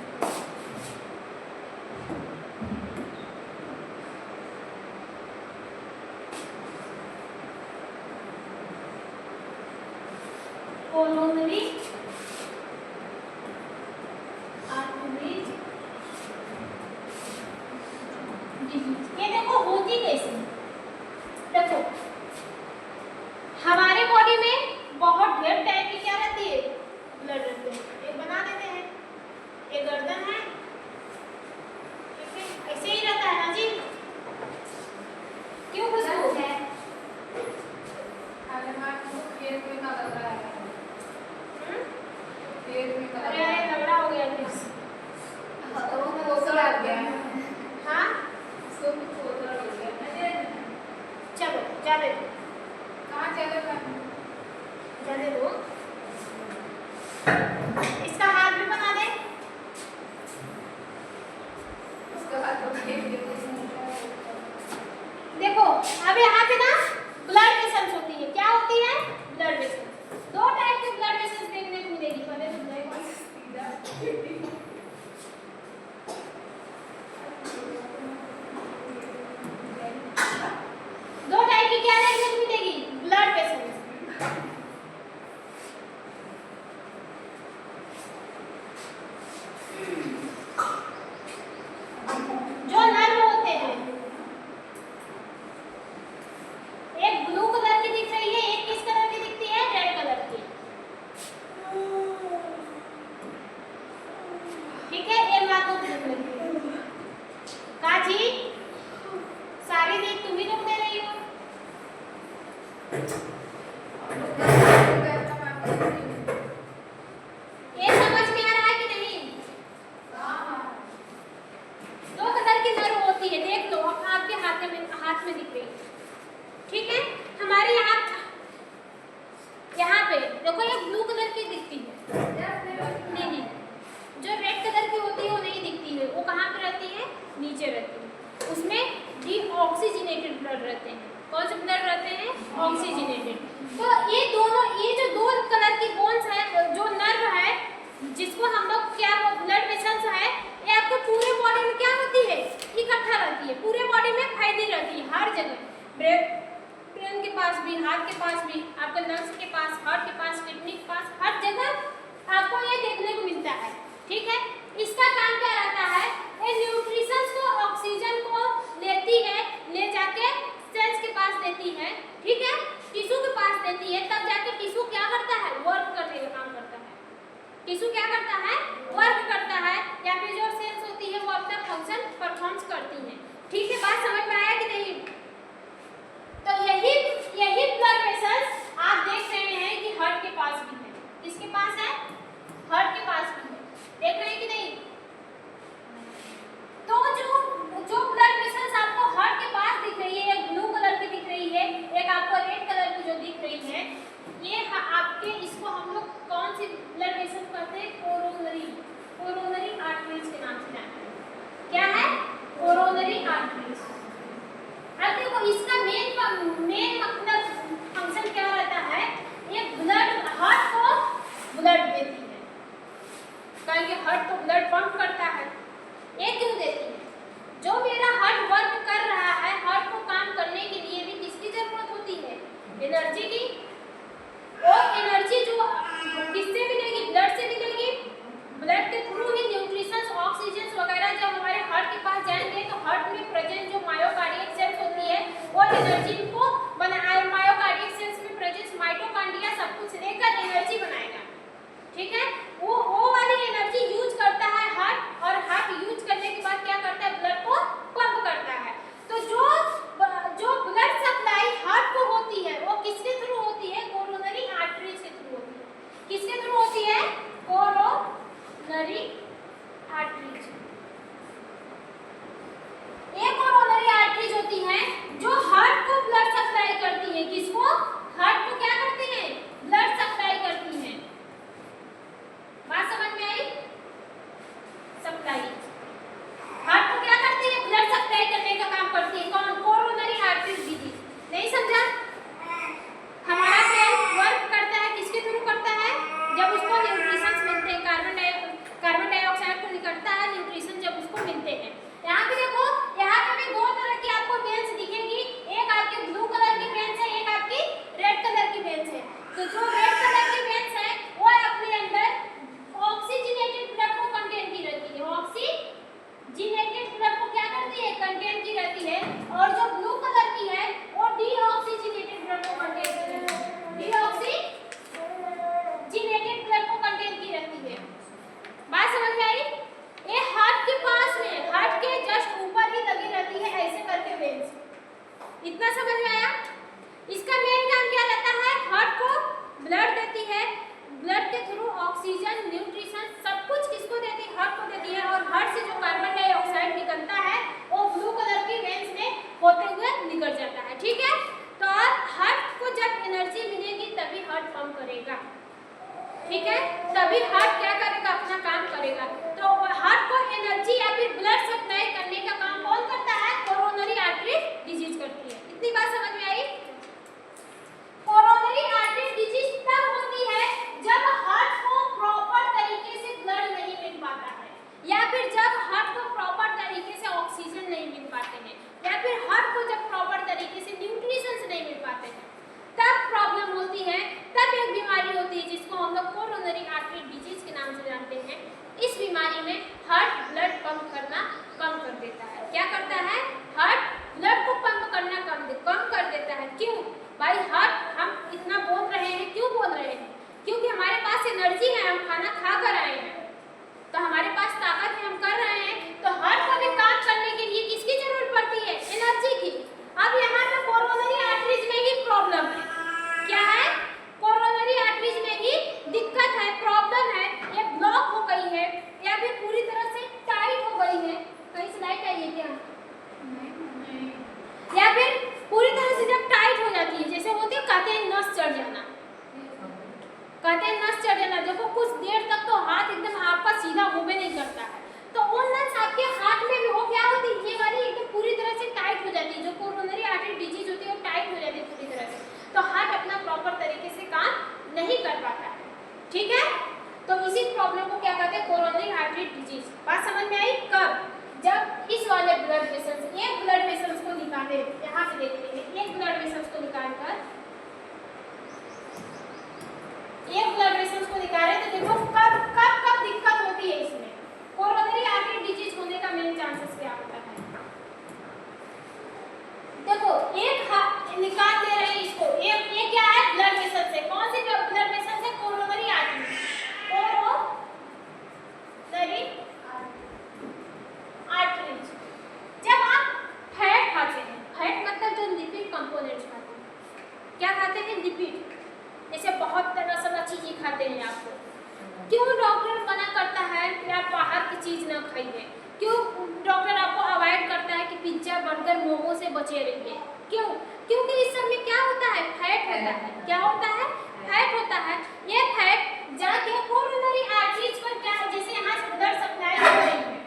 Coronary artery disease. ये देखो होती कैसे, देखो हमारे बॉडी में बहुत ढेर टाइप की क्या रहती है, ब्लड रहते हैं। एक बना देते हैं, एक गर्दन है, ठीक है, ऐसे ही रहता है ना जी, क्यों खुशबू है, अरे झगड़ा हो गया फिर, हाँ चलो जाने दो, कहाँ चलेगा, जाने दो। इसका हाथ भी बना दे, उसका हाथ देखो अब यहाँ पे ना ब्लड वेसल्स होती है, क्या होती है, ब्लड वेसल्स। दो टाइप के ब्लड वेसल्स देखने को मिलेगी, पहले दो टाइप की क्या देखने को मिलेगी, ब्लड वेसल्स। जो नर्व होते हैं, एक हाथ में दिख रही है, ठीक है। हमारे यहाँ पे देखो ये ब्लू कलर की दिखती है, नहीं, जो रेड कलर की होती है वो नहीं दिखती है, वो कहाँ पे रहती है, नीचे रहती है, उसमें डीऑक्सीजनेटेड ब्लड रहते हैं। कौन से ब्लड रहते हैं, ऑक्सीजनेटेड। तो ये जो दो कलर की बोन्स है, जो नर्व है जिसको हम लोग क्या ब्लड वेसल्स है, ये आपके पूरे बॉडी में क्या होती है, इकट्ठा रहती है, पूरे बॉडी में फैली रहती है हर जगह, ब्रेन के पास भी, हार्ट के पास भी, आपके लंग्स के पास, हार्ट के पास, किडनी के पास, हर जगह आपको ये देखने को मिलता है, ठीक है। इसका काम क्या रहता है, ये न्यूट्रिशंस को, ऑक्सीजन को लेती है, ले जाके सेल्स के पास देती है, ठीक है, टिश्यू के पास देती है, तब जाके टिश्यू क्या करता है, वर्क करने का काम करता है। टिश्यू क्या करता है, वर्क करता है, या फिर जो सेल्स होती है वो अपना फंक्शन परफॉर्म्स करती है, ठीक है। बात समझ में आया कि नहीं। तो यही ब्लड वेसल्स आप देख रहे हैं कि हार्ट के पास भी है, किसके पास है, हार्ट के पास भी है, देख रहे हैं कि नहीं। खाइए। क्यों डॉक्टर आपको अवॉइड करता है कि पिज्जा बर्गर मोमो से बचे रहिए? क्यों? क्योंकि इस सब में क्या होता है? फैट होता है। क्या होता है? फैट होता है। ये फैट जाके कोरोनरी आर्टरीज पर क्या, जैसे यहाँ से ब्लड सप्लाई हो रही है,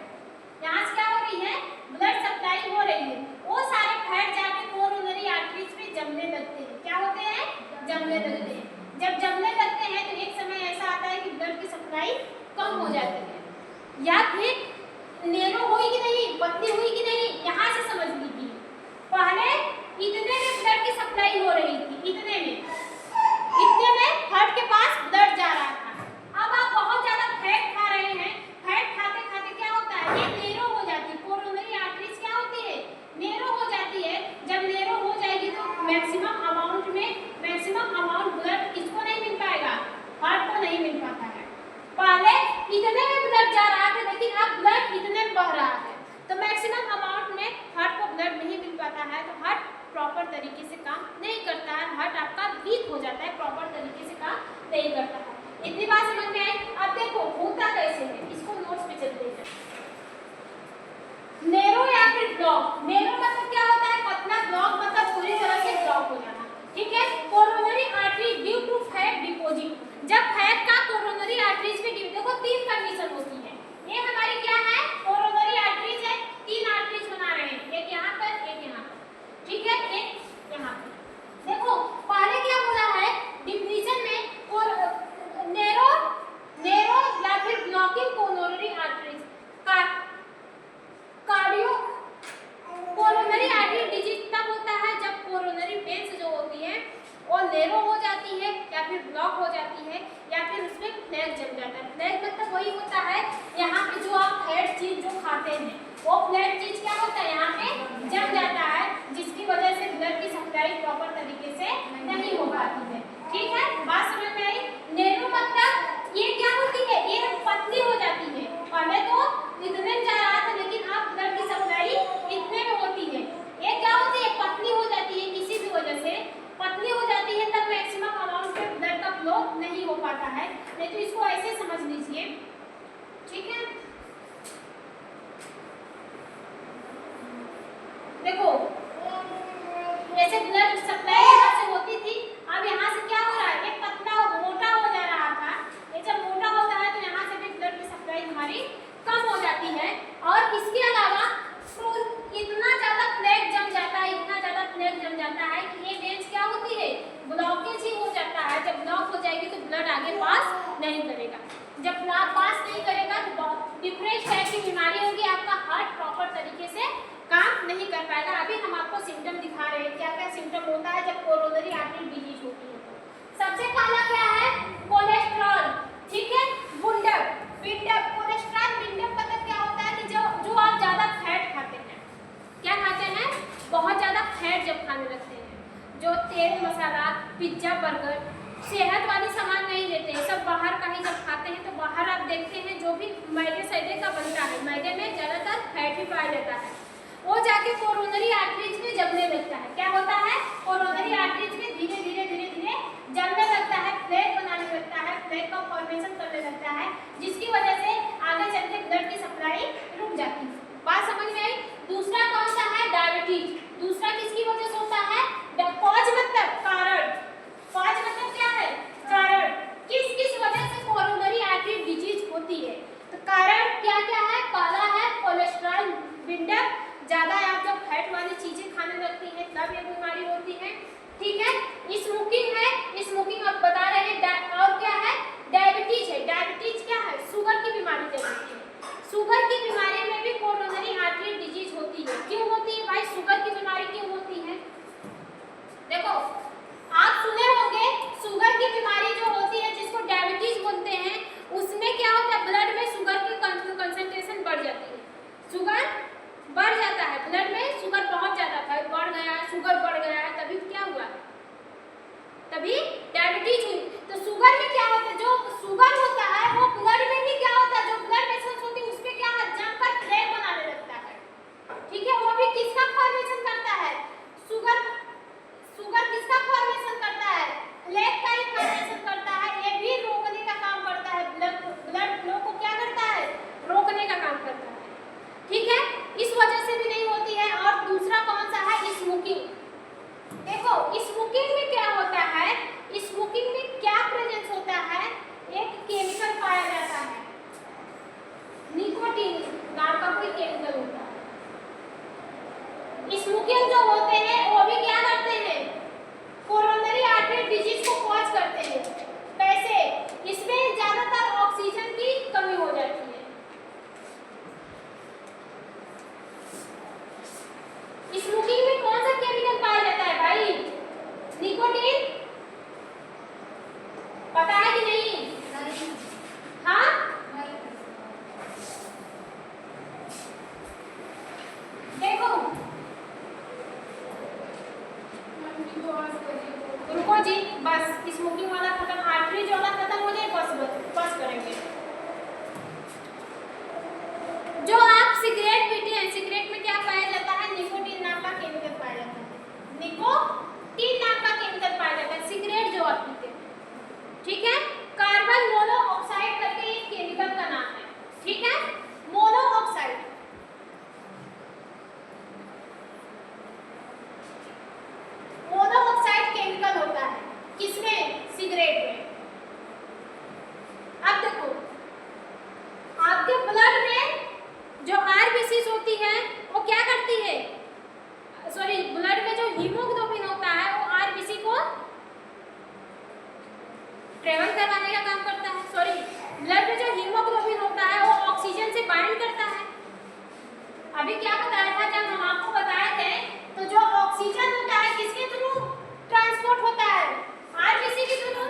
यहाँ से क्या हो रही है? ब्लड सप्लाई हो रही है, वो सारे फैट जाके कोरोनरी आर्टरीज पे जमने लगते हैं। क्या होते हैं? जमने लगते हैं। जब जमने लगते हैं तो एक समय ऐसा आता है कि ब्लड की सप्लाई कम हो जाती है, या फिर नैरो हुई कि नहीं, पतली हुई कि नहीं, यहाँ से समझ लीजिए। पहले इतने में ब्लड की सप्लाई हो रही थी, इतने में हार्ट के पास ब्लड जा रहा था। अब आप बहुत ज्यादा फैट खा रहे हैं, फैट खाते खाते क्या होता है? ये नैरो हो जाती है, कोरोनरी आर्टरीज क्या होती है? नैरो हो जाती है। जब नैरो हो जाएगी तो मैक्सिमम अमाउंट ब्लड किसको नहीं मिल पाएगा? हार्ट को नहीं मिल पाता है। पहले इतने में ब्लड जा रहा था, लेकिन अब ब्लड इतने में बह रहा है, तो मैक्सिमम अमाउंट में हार्ट को ब्लड नहीं मिल पाता है, तो हार्ट प्रॉपर तरीके से काम नहीं करता है, हार्ट आपका वीक हो जाता है, प्रॉपर तरीके से काम नहीं करता है। इतनी बात समझ में आई? अब देखो होता कैसे है, इसको नोट्स पे चलते हैं। नैरो या फिर ब्लॉक। नैरो मतलब क्या होता है? पतला। ब्लॉक मतलब पूरी तरह से ब्लॉक हो जाना। ठीक है? Coronary artery due to fat deposit. जब फैट का कोरोनरी आर्टरीज में देखो 3 कंडीशन होती है। ये हमारी क्या है? कोरोनरी आर्टरीज है। 3 आर्टरीज बना रहे हैं, एक यहाँ पर, एक यहाँ पर। ठीक है? एक यहाँ पर। देखो पहले क्या बोला है डिफिनीशन में? नैरो या फिर ब्लॉकिंग कोरोनरी आर्टरीज का कार्डियो कोरोनरी आर्टरी डिजीज तब होता है जब कोरोनरी वेन्स जो होती है वो नैरो हो जाती है, या फिर ब्लॉक हो जाती है, या फिर उसमें फ्लैग जम जाता है। फ्लैग मतलब वही होता है यहाँ पे जो आप फैट चीज जो खाते हैं वो फ्लैग चीज क्या होता है? यहाँ पे जम जाता है, जिसकी वजह से ब्लड की सप्लाई प्रॉपर तरीके से नहीं हो पाती है। ठीक है? बात समझ में आई? नैरो मतलब ये क्या होती है? ये पतली हो जाती है। पहले तो इतने में जा रहा था, लेकिन अब ब्लड की सप्लाई इतने में होती है। ये क्या होती है? पतली हो जाती है, किसी भी वजह से पतली हो जाती है, तब मैक्सिमम अमाउंट में ब्लड का फ्लो नहीं हो पाता है। नहीं तो इसको ऐसे समझ लीजिए। ठीक है? देखो ऐसे ब्लड सप्लाई यहाँ से होती थी, अब यहाँ से क्या हो रहा है? एक पतला मोटा हो जा रहा था। ये जब मोटा होता है तो यहाँ से भी ब्लड की सप्लाई हमारी कम हो जाती है। और इसके अलावा तो इतना ज्यादा फ्लैग जम जाता है, इतना ज्यादा फ्लैग जम जाता है कि ये वेन्स क्या होती है? ब्लॉकेज ही हो जाता है। जब ब्लॉक हो जाएगी तो ब्लड आगे पास नहीं करेगा। जब ब्लड पास नहीं करेगा तो डिफरेंट टाइप की बीमारी होगी, आपका हार्ट प्रॉपर तरीके से काम नहीं कर पाएगा। अभी हम आपको सिम्टम दिखा रहे हैं, क्या क्या सिम्टम होता है जब कोरोनरी आर्टरी डिजीज होती है। सबसे पहला क्या है? कोलेस्ट्रॉल। ठीक है? बुंडक बिंडक। कोलेस्ट्रॉल बिंडक मतलब क्या होता है कि जो आप ज्यादा फैट खाते हैं। क्या खाते हैं? बहुत ज्यादा फैट जब खाने लगते हैं, जो तेल मसाला पिज्जा बर्गर सेहत वाली सामान नहीं लेते हैं, सब बाहर का ही जब खाते हैं, तो बाहर आप देखते हैं जो भी मैदे सैदे का बनता है, मैदे में ज्यादातर फैट ही पाया जाता है, वो जाके कोरोनरी आर्टरीज में जमने लगता है। क्या होता है? कोरोनरी आर्टरीज में धीरे धीरे जमने लगता है, फ्लैग बनाने लगता है, फ्लैग का फॉर्मेशन करने लगता है, जिसकी वजह से आगे चलते ब्लड की सप्लाई रुक जाती है। बात समझ में आई? दूसरा कौन सा है? डायबिटीज। दूसरा किसकी वजह से होता है? कॉज मतलब कारण। कॉज मतलब क्या है? कारण। किस वजह से कोरोनरी आर्टरी डिजीज होती है? तो कारण क्या क्या है? पहला है कोलेस्ट्रॉल बिंडक। ज्यादा आप जब फैट वाली चीजें खाने लगती हैं तब ये बीमारी होती है। ठीक है? स्मोकिंग है, स्मोकिंग आप बता रहे हैं। और क्या है? डायबिटीज है। डायबिटीज क्या है? शुगर की बीमारी जैसी है। शुगर की बीमारी में भी कोरोनरी आर्टरी डिजीज होती है। क्यों होती है भाई? शुगर की बीमारी क्यों होती है? देखो आप सुने होंगे शुगर की बीमारी जो होती है जिसको डायबिटीज बोलते हैं, उसमें क्या होता है? ब्लड में शुगर की कंसंट्रेशन बढ़ जाती है। शुगर बढ़ जाता है, ब्लड में शुगर बहुत ज्यादा था, बढ़ गया, शुगर बढ़ गया है, तभी क्या हुआ? स्मोकिंग जो होते हैं वो भी क्या करते हैं, कोरोनरी आर्टरी डिजीज को कॉज करते हैं। कैसे? इसमें ज्यादातर ऑक्सीजन की कमी हो जाती है। स्मोकिंग में कौन सा केमिकल पाया जाता है भाई? निकोटीन। पता है कि नहीं? हाँ, देखो रुको जी, बस स्मोकिंग वाला खत्म, आर्टरी वाला खत्म हो जाए बस करेंगे। जो आप सिगरेट पीते हैं, सिगरेट में क्या पाया जाता है? निकोटीन नाम का केमिकल पाया जाता है। निकोटीन नाम का केमिकल पाया जाता है सिगरेट जो आप पीते हैं, ठीक है। कार्बन मोनोऑक्साइड करके एक केमिकल का नाम है, ठीक है। मोनोऑक्साइड, मोनोऑक्साइड केमिकल होता है किसमें? सिगरेट में। अब देखो आपके ब्लड में जो आरबीसीज होती है वो क्या करती है, सॉरी ब्लड में जो हीमोग्लोबिन होता है वो आरबीसी को ट्रेवल करवाने का काम करता है। सॉरी, ब्लड में जो हीमोग्लोबिन होता है वो ऑक्सीजन से बाइंड करता है। अभी क्या बताया था जब हम आपको बताए थे, तो जो ऑक्सीजन होता है किसके थ्रू ट्रांसपोर्ट होता है? आरबीसी के थ्रू।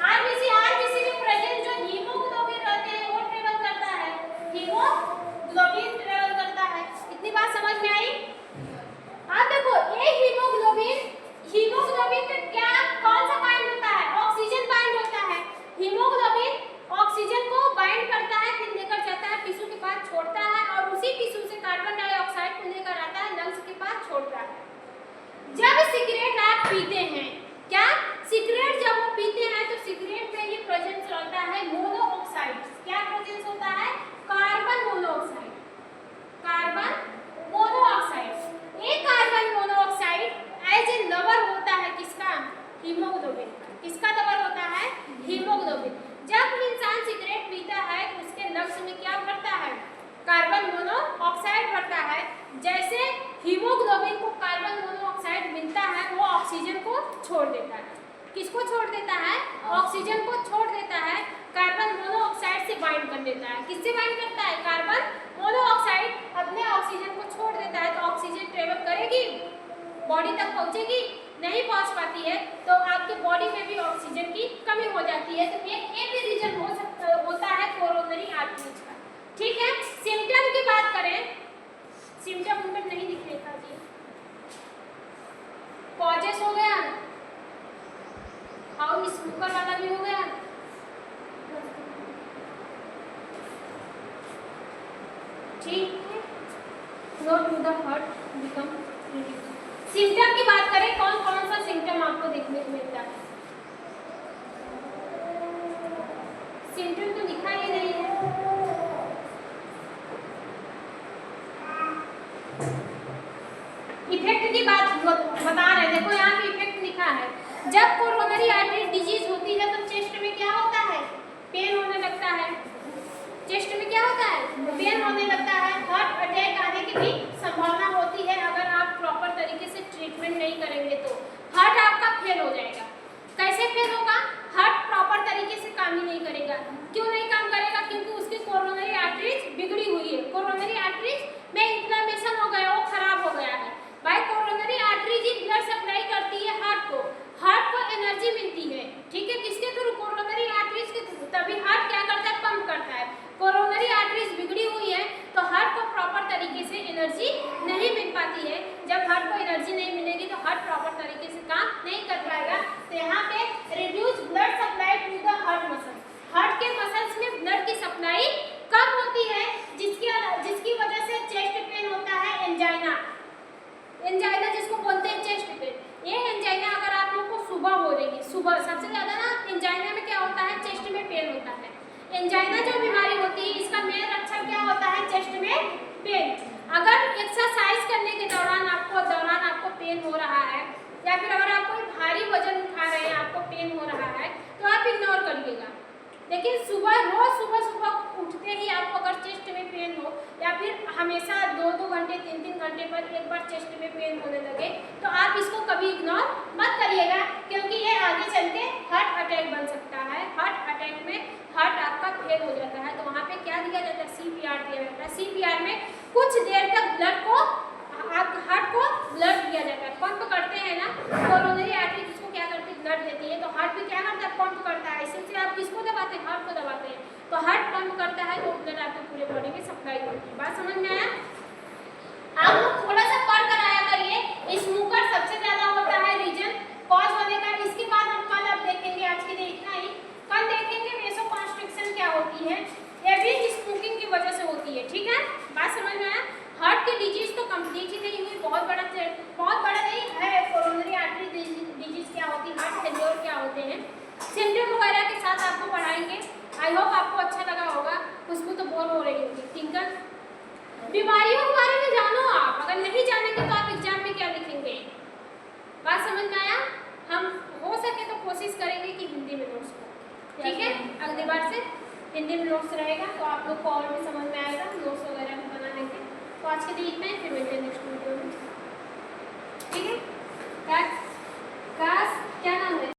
आरबीसी में प्रेजेंट जो हीमोग्लोबिन रहते हैं वो ट्रेवल करता है, हीमोग्लोबिन ट्रेवल करता है। इतनी बात समझ में आई? आप देखो एक हीमोग्लोबिन में क्या कौन सा बाइंड होता है? ऑक्सीजन बाइंड होता है। हीमोग्लोबिन ऑक्सीजन को बाइंड करता है, फिर लेकर जाता है टिश्यू के पास छोड़ता है, और उसी टिश्यू से कार्बन डाइऑक्साइड को लेकर आता है लंग्स के पास छोड़ता है। जब सिगरेट आप पीते हैं, क्या सिगरेट जब वो पीते हैं तो सिगरेट में ये प्रेजेंस रहता है मोनोऑक्साइड। क्या प्रेजेंस होता है? Carbon monoxide. कार्बन मोनोऑक्साइड, एक carbon monoxide as a lover होता है किसका? हीमोग्लोबिन का। किसका लवर होता है? हीमोग्लोबिन। जब इंसान सिगरेट पीता है तो उसके लंग्स में क्या बढ़ता है? कार्बन मोनोऑक्साइड बढ़ता है। जैसे हीमोग्लोबिन को कार्बन मोनोऑक्साइड मिलता है वो ऑक्सीजन को छोड़ देता है। किसको छोड़ देता है? ऑक्सीजन को छोड़ देता है, कार्बन मोनोऑक्साइड से बाइंड कर देता है। किससे बाइंड करता है? कार्बन मोनोऑक्साइड अपने ऑक्सीजन को छोड़ देता है, तो ऑक्सीजन ट्रेवल करेगी, बॉडी तक पहुंचेगी? नहीं पहुंच पाती है, तो आपके बॉडी में भी ऑक्सीजन की कमी हो जाती है। तो एक भी रीजन होता है कोरोनरी आर्टरीज का, ठीक है। सिम्टम की बात करें, सिम्टम उनमें नहीं दिख रहा जी। कॉजेस हो गया, हाउ स्मोकर वाला भी हो गया, ठीक है। Not to the heart become. Symptom की बात करें, कौन कौन सा सिम्टम आपको देखने को मिलता है? सिम्टम तो दिखा ही नहीं है। इफेक्ट की बात बता रहे, देखो यहाँ पे इफेक्ट लिखा है। जब कोरोनरी आर्टरी डिजीज होती है तो चेस्ट में क्या होता है? पेन होने लगता है। चेस्ट में क्या होता है? पेन होने लगता है। हार्ट अटैक आने की भी संभावना होती है अगर आप प्रॉपर तरीके से ट्रीटमेंट नहीं करेंगे तो। हार्ट आपका फेल हो जाएगा। कैसे फेल होगा? हार्ट प्रॉपर तरीके से काम ही नहीं करेगा। क्यों नहीं काम करेगा? क्योंकि उसकी कोरोनरी आर्टरीज बिगड़ी हुई है। कोरोनरी आर्टरीज में इन्फ्लेमेशन हो गया, वो खराब हो गया है। भाई कोरोनरी आर्टरी जी ब्लड सप्लाई करती है हार्ट को, हार्ट को एनर्जी मिलती है, ठीक है। किसके थ्रू? कोरोनरी आर्टरीज के थ्रू। तभी हार्ट क्या करता है? पंप करता है। कोरोनरी आर्टरीज बिगड़ी हुई है तो हार्ट को प्रॉपर तरीके से एनर्जी नहीं मिल पाती है। जब हार्ट को एनर्जी नहीं मिलेगी तो हार्ट प्रॉपर तरीके से काम नहीं कर पाएगा। तो यहाँ पे reduce blood supply to the heart muscle. Heart के मसल्स में ब्लड की सप्लाई कम होती है, जिसकी वजह से चेस्ट पेन होता है, एंजाइना। एंजाइना जिसको बोलते हैं चेस्ट पेन। ये एंजाइना अगर आप लोग को सुबह हो रही है, सुबह सबसे ज्यादा ना एंजाइना में क्या होता है? चेस्ट में पेन होता है। एंजाइना जो बीमारी होती है इसका मेन लक्षण क्या होता है? चेस्ट में पेन। अगर एक्सरसाइज करने के दौरान आपको पेन हो रहा है, या फिर अगर आप कोई भारी वजन उठा रहे हैं आपको पेन हो रहा है, तो आप इग्नोर करिएगा। लेकिन रोज सुबह उठते ही आपको अगर चेस्ट में पेन हो, या फिर हमेशा 2-2 घंटे 3-3 घंटे पर एक बार चेस्ट में पेन होने लगे तो आप इसको कभी इग्नोर मत करिएगा, क्योंकि ये आगे चल के हार्ट अटैक बन सकता है। हार्ट अटैक में हार्ट आपका फेल हो जाता है, तो वहाँ पे क्या दिया जाता है, CPR दिया जाता है। CPR में कुछ देर तक ब्लड को हार्ट को ब्लड दिया जाता है, पंप करते हैं ना, कोरोनरी आर्टरी जिसको क्या करती है, ब्लड देती है, तो हार्ट भी क्या करता है, पंप करता है। इससे आप किसको दबाते हैं, हार्ट को दबाते हैं, तो हार्ट पंप करता है तो ब्लड आपके पूरे बॉडी में सप्लाई होती है। बात समझ में आया? आप लोग थोड़ा सा पढ़ कर आया करिए। स्मोकर सबसे ज्यादा होता है रीजन कॉज होने का। इसके बाद हम कल अब देखेंगे, आज के लिए इतना ही। कल देखेंगे वेसोकॉन्स्ट्रिक्शन क्या होती है, ये भी स्मोकिंग की वजह से होती है। ठीक है, बात समझ में आया? हार्ट की डिजीज तो कंप्लीट ही नहीं हुई, बहुत बड़ा नहीं है। कोरोनरी आर्टरी डिजीज क्या होती है, हार्ट फेल्योर क्या होते हैं, सिम्टम वगैरह के साथ आपको पढ़ाएंगे। आई होप आपको अच्छा लगा होगा। खुशबू तो बोर हो रही होगी। टिंकल, बीमारियों के बारे में जानो आप, अगर नहीं जानेंगे तो आप एग्जाम में क्या लिखेंगे। बात समझ में आया? हम हो सके तो कोशिश करेंगे कि हिंदी में नोट्स हो, ठीक है? अगली बार से हिंदी में नोट्स रहेगा तो आप लोग को और भी समझ में आएगा, नोट्स वगैरह भी बना लेंगे। तो आज के लिए इतना ही, फिर मिलते हैं नेक्स्ट वीडियो में, ठीक है?